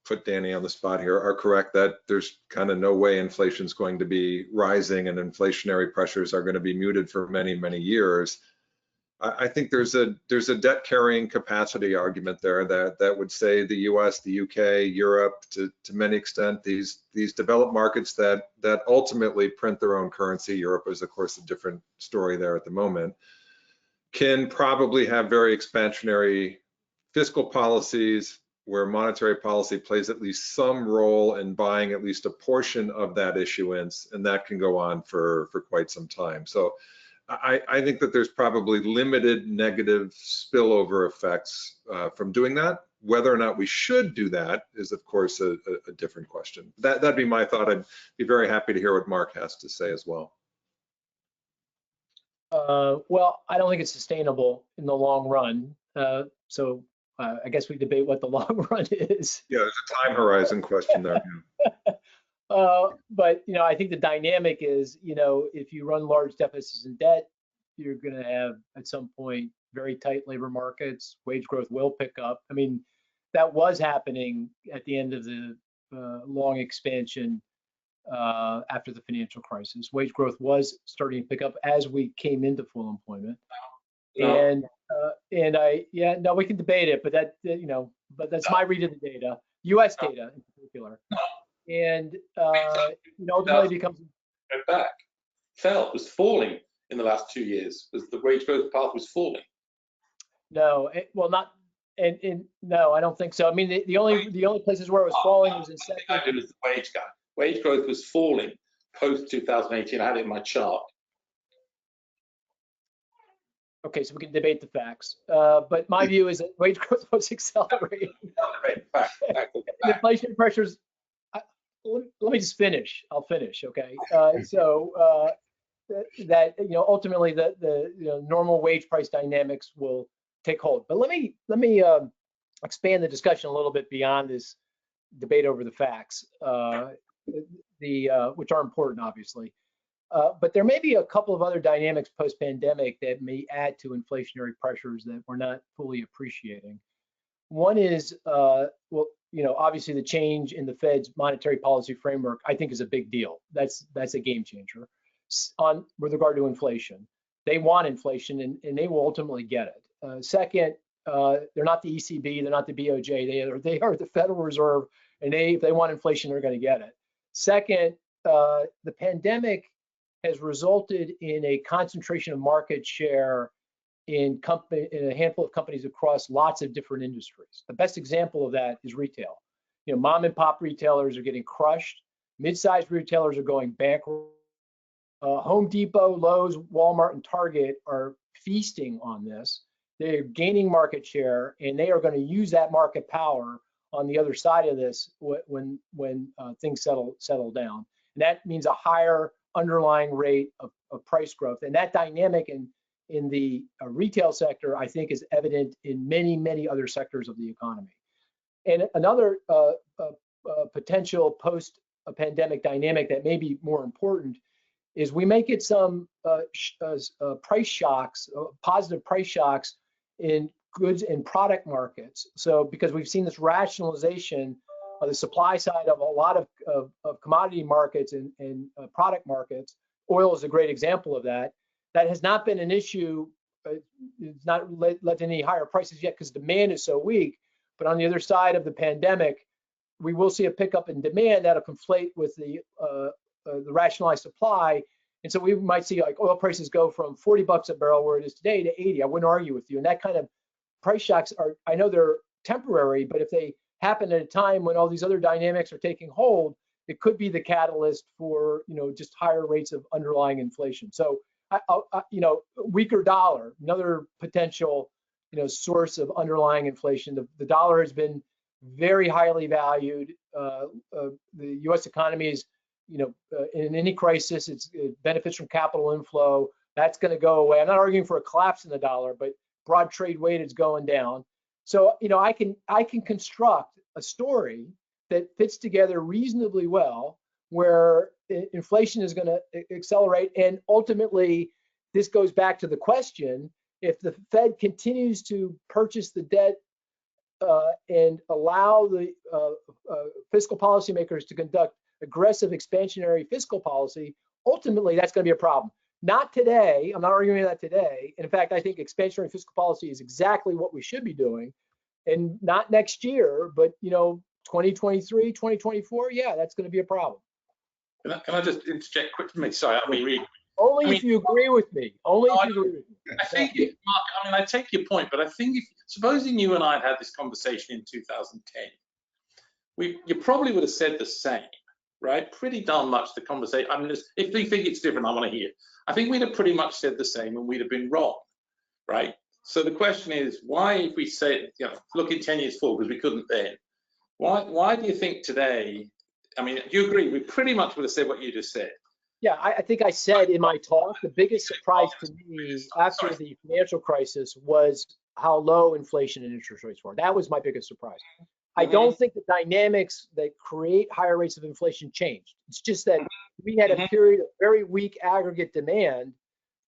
put Danny on the spot here, are correct, that there's kind of no way inflation is going to be rising and inflationary pressures are going to be muted for many, many years. I think there's a debt carrying capacity argument there that would say the US, the UK, Europe, to many extent, these developed markets that ultimately print their own currency. Europe is of course a different story there at the moment, can probably have very expansionary fiscal policies where monetary policy plays at least some role in buying at least a portion of that issuance, and that can go on for quite some time. So I think that there's probably limited negative spillover effects from doing that. Whether or not we should do that is, of course, a different question. That'd be my thought. I'd be very happy to hear what Mark has to say as well. Well, I don't think it's sustainable in the long run. So I guess we debate what the long run is. Yeah, there's a time horizon question there. But you know, I think the dynamic is, you know, if you run large deficits in debt, you're going to have at some point very tight labor markets. Wage growth will pick up. I mean, that was happening at the end of the long expansion after the financial crisis. Wage growth was starting to pick up as we came into full employment. No. And no, we can debate it, but that, you know, but that's my read of the data, U.S. data in particular. And you know, ultimately becomes back, fell, was falling in the last 2 years. Was the wage growth path was falling? No, well, not, and no, I don't think so. I mean, the only places where it was falling was in sector. It was the wage gap. Wage growth was falling post 2018. I had it in my chart. Okay, so we can debate the facts, but my view is that wage growth was accelerating. Inflation pressures. Let me just finish. I'll finish. Okay. So that, you know, ultimately the you know, normal wage price dynamics will take hold. But let me expand the discussion a little bit beyond this debate over the facts, which are important, obviously. But there may be a couple of other dynamics post-pandemic that may add to inflationary pressures that we're not fully appreciating. One is, obviously the change in the Fed's monetary policy framework, I think, is a big deal. That's a game changer with regard to inflation. They want inflation, and they will ultimately get it. Second, they're not the ECB, they're not the BOJ, they are the Federal Reserve, and if they want inflation, they're going to get it. Second, the pandemic has resulted in a concentration of market share in a handful of companies across lots of different industries. The best example of that is retail. Mom and pop retailers are getting crushed. Mid-sized retailers are going bankrupt. Home Depot, Lowe's, Walmart, and Target are feasting on this. They're gaining market share, and they are going to use that market power on the other side of this when things settle down. And that means a higher underlying rate of price growth. And that dynamic in the retail sector, I think, is evident in many, many other sectors of the economy. And another potential post-pandemic dynamic that may be more important is we may get some price shocks, positive price shocks in goods and product markets. So because we've seen this rationalization of the supply side of a lot of commodity markets and product markets. Oil is a great example of that. That has not been an issue. It's not led to any higher prices yet because demand is so weak. But on the other side of the pandemic, we will see a pickup in demand that'll conflate with the rationalized supply. And so we might see like oil prices go from 40 bucks a barrel where it is today to 80. I wouldn't argue with you. And that kind of price shocks are, I know they're temporary, but if they happen at a time when all these other dynamics are taking hold, it could be the catalyst for, just higher rates of underlying inflation. So, weaker dollar, another potential, source of underlying inflation. The dollar has been very highly valued. The U.S. economy is, in any crisis, it benefits from capital inflow. That's going to go away. I'm not arguing for a collapse in the dollar, but broad trade weight is going down. So, I can construct a story that fits together reasonably well, where inflation is going to accelerate, and ultimately, this goes back to the question: if the Fed continues to purchase the debt and allow the fiscal policymakers to conduct aggressive expansionary fiscal policy, ultimately that's going to be a problem. Not today. I'm not arguing that today. And in fact, I think expansionary fiscal policy is exactly what we should be doing, and not next year, but 2023, 2024, yeah, that's going to be a problem. Can I just interject quickly? Sorry, I'll be really. If you agree with me. Only if you agree with me. I think, Mark, I take your point, but I think supposing you and I had this conversation in 2010, you probably would have said the same, right? Pretty darn much the conversation. If you think it's different, I want to hear. I think we'd have pretty much said the same, and we'd have been wrong, right? So the question is, why, if we say, looking 10 years forward, because we couldn't then, why do you think today? Do you agree? We pretty much would have said what you just said. Yeah, I think I said in my talk, the biggest surprise to me after the financial crisis was how low inflation and interest rates were. That was my biggest surprise. I don't think the dynamics that create higher rates of inflation changed. It's just that we had a period of very weak aggregate demand,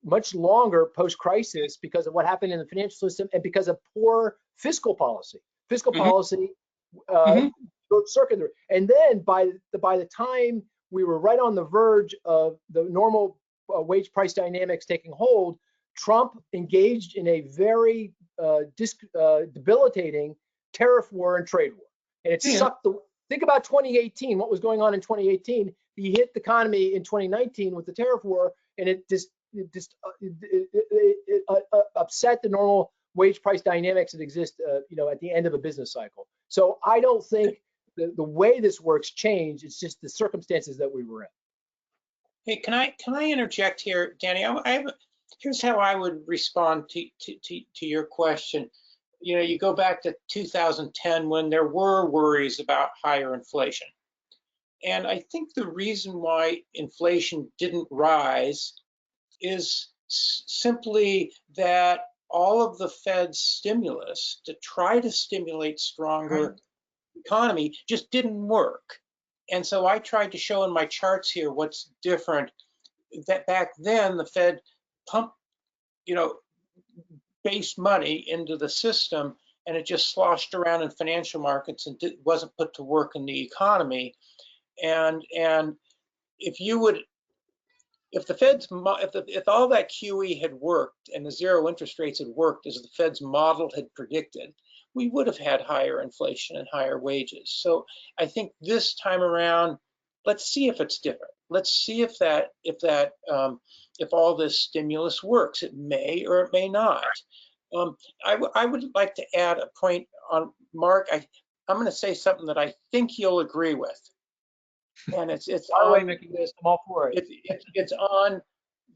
much longer post-crisis, because of what happened in the financial system and because of poor fiscal policy. Fiscal policy short-circuited. And then by the time we were right on the verge of the normal wage price dynamics taking hold, Trump engaged in a very debilitating tariff war and trade war. And it sucked think about 2018, what was going on in 2018. He hit the economy in 2019 with the tariff war, and it upset the normal wage price dynamics that exist, at the end of a business cycle. So I don't think the way this works changed. It's just the circumstances that we were in. Hey, can I interject here, Danny? Here's how I would respond to your question. You go back to 2010 when there were worries about higher inflation. And I think the reason why inflation didn't rise is simply that all of the Fed's stimulus to try to stimulate stronger economy just didn't work. And so I tried to show in my charts here what's different. That back then the Fed pumped, base money into the system, and it just sloshed around in financial markets and wasn't put to work in the economy. And if the Fed's if all that QE had worked and the zero interest rates had worked as the Fed's model had predicted, we would have had higher inflation and higher wages. So I think this time around, let's see if it's different. Let's see if all this stimulus works. It may or it may not. I would like to add a point on Mark. I'm going to say something that I think you'll agree with, and it's on this. I'm all for it. It's on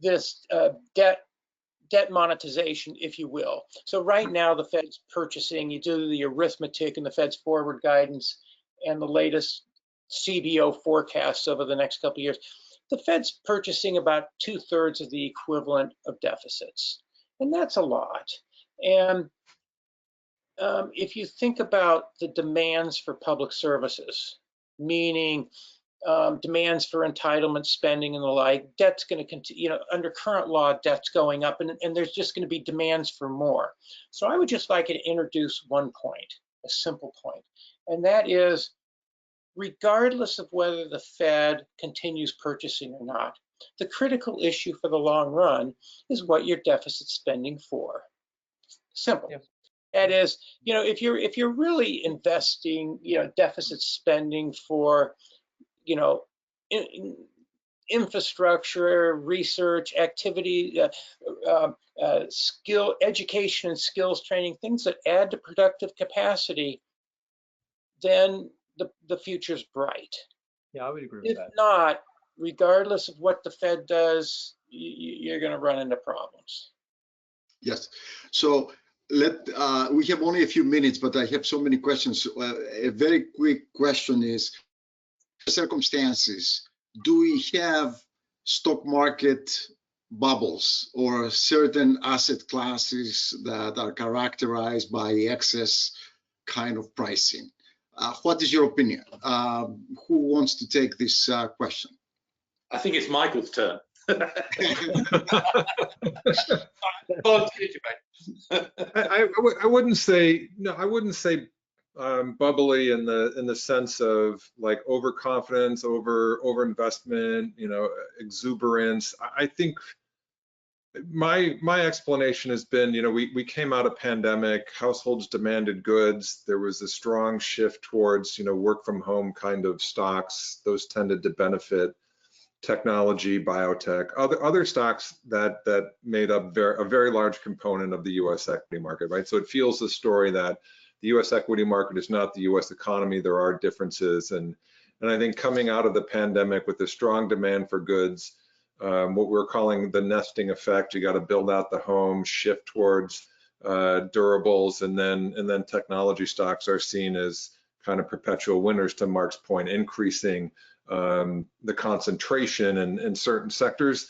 this debt monetization, if you will. So right now the Fed's purchasing. You do the arithmetic in the Fed's forward guidance and the latest CBO forecasts over the next couple of years. The Fed's purchasing about 2/3 of the equivalent of deficits, and that's a lot. And if you think about the demands for public services, meaning demands for entitlement spending and the like, debt's going to continue, under current law, debt's going up, and there's just going to be demands for more. So I would just like to introduce one point, a simple point, and that is, regardless of whether the Fed continues purchasing or not, the critical issue for the long run is what you're deficit spending for. Simple. Yeah. That is, if you're really investing, deficit spending for, infrastructure, research, activity, skill, education and skills training, things that add to productive capacity, then the future's bright. Yeah, I would agree with that. If not, regardless of what the Fed does, you're going to run into problems. Yes. So we have only a few minutes, but I have so many questions. A very quick question is, circumstances, do we have stock market bubbles or certain asset classes that are characterized by excess kind of pricing? What is your opinion? Who wants to take this question? I think it's Michael's turn. I wouldn't say bubbly in the sense of like overconfidence, overinvestment, exuberance. I think my explanation has been, we came out of pandemic, households demanded goods. There was a strong shift towards, work from home kind of stocks. Those tended to benefit technology, biotech, other stocks that made up a very large component of the U.S. equity market, right? So it fuels the story that the U.S. equity market is not the U.S. economy. There are differences, and I think coming out of the pandemic with the strong demand for goods, what we're calling the nesting effect, you got to build out the home, shift towards durables, and then technology stocks are seen as kind of perpetual winners, to Mark's point, increasing the concentration in certain sectors,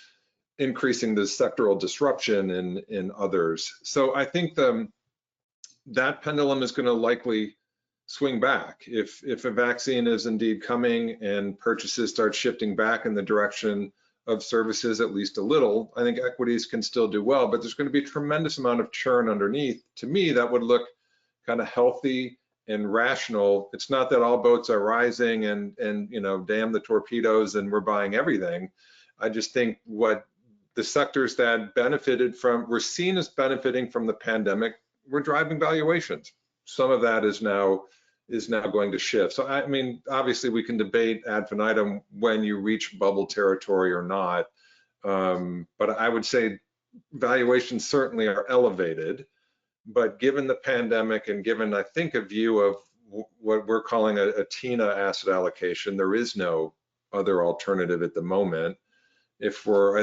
increasing the sectoral disruption in others. So I think that pendulum is going to likely swing back. If a vaccine is indeed coming and purchases start shifting back in the direction of services at least a little, I think equities can still do well, but there's going to be a tremendous amount of churn underneath. To me, that would look kind of healthy and rational. It's not that all boats are rising and damn the torpedoes and we're buying everything. I just think what the sectors that were seen as benefiting from the pandemic were driving valuations. Some of that is now going to shift. So I mean, obviously we can debate ad infinitum when you reach bubble territory or not, but I would say valuations certainly are elevated. But given the pandemic and given, I think, a view of what we're calling a TINA asset allocation, there is no other alternative at the moment. I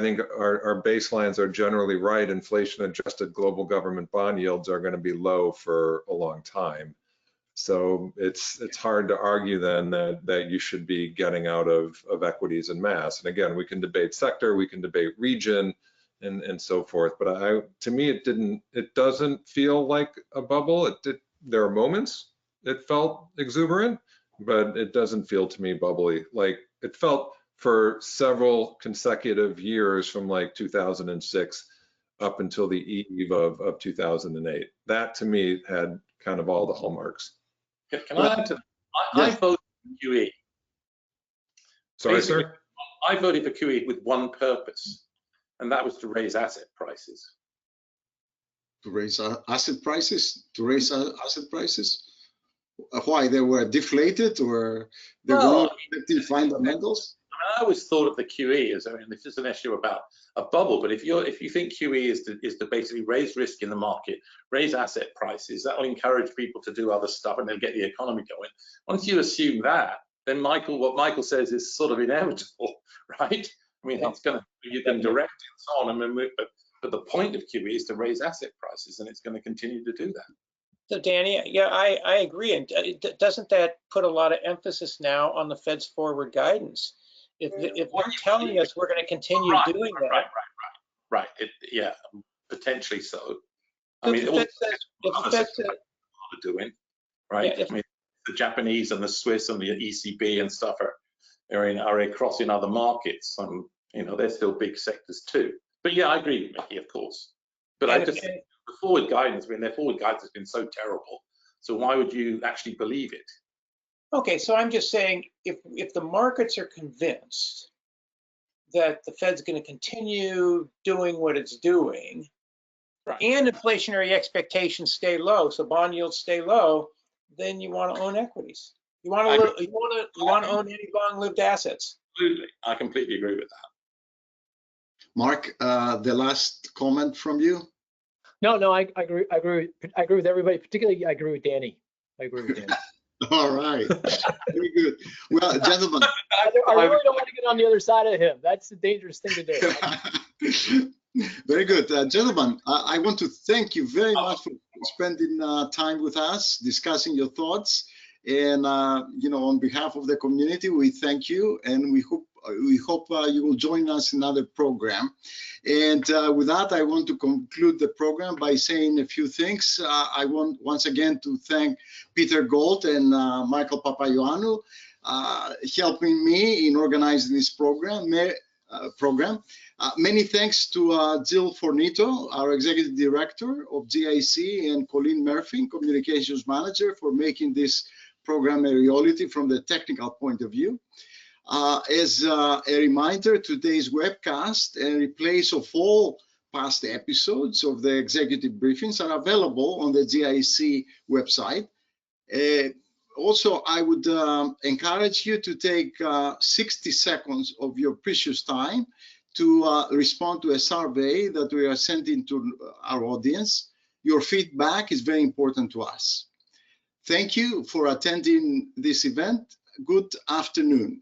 think our baselines are generally right, inflation adjusted global government bond yields are going to be low for a long time. So it's hard to argue then that you should be getting out of equities en masse. And again, we can debate sector, we can debate region, and so forth. But to me, it doesn't feel like a bubble. There are moments it felt exuberant, but it doesn't feel to me bubbly. Like it felt for several consecutive years from like 2006 up until the eve of 2008. That to me had kind of all the hallmarks. Can I add to that? I voted for QE. Sorry, Basically, sir? I voted for QE with one purpose, and that was to raise asset prices. To raise asset prices? To raise asset prices? Why? They were deflated, or they were not reflecting fundamentals? I always thought of the QE as, I mean, this is an issue about a bubble, but if you think QE is to basically raise risk in the market, raise asset prices, that will encourage people to do other stuff and then get the economy going. Once you assume that, then what Michael says is sort of inevitable, right? I mean, it's going to, you can direct it and so on, I mean, but the point of QE is to raise asset prices, and it's going to continue to do that. So Danny, yeah, I agree. And doesn't that put a lot of emphasis now on the Fed's forward guidance? If they're telling us we're going to continue doing that. Right. Yeah, potentially so. I If mean, the Fed says, are doing, right? Yeah, I mean, the Japanese and the Swiss and the ECB and stuff are across in other markets. You know, they're still big sectors too. But yeah, I agree, Mickey, of course. But I just think the forward guidance, I mean, their forward guidance has been so terrible. So why would you actually believe it? Okay, so I'm just saying, if the markets are convinced that the Fed's going to continue doing what it's doing, and inflationary expectations stay low, so bond yields stay low, then you want to own equities. You want to own any long-lived assets. Absolutely, I completely agree with that. Mark, the last comment from you. No, I agree with everybody. Particularly, I agree with Danny. I agree with Danny. All right, very good. Well, gentlemen, I really don't want to get on the other side of him. That's a dangerous thing to do. Very good, gentlemen. I want to thank you very much for spending time with us, discussing your thoughts, and you know, on behalf of the community, we thank you, and we hope you will join us in another program. And with that, I want to conclude the program by saying a few things. I want once again to thank Peter Gold and Michael Papaioannou helping me in organizing this program. Many thanks to Jill Fornito, our Executive Director of GIC, and Colleen Murphy, Communications Manager, for making this program a reality from the technical point of view. As a reminder, today's webcast and replays of all past episodes of the executive briefings are available on the GIC website. Also, I would encourage you to take 60 seconds of your precious time to respond to a survey that we are sending to our audience. Your feedback is very important to us. Thank you for attending this event. Good afternoon.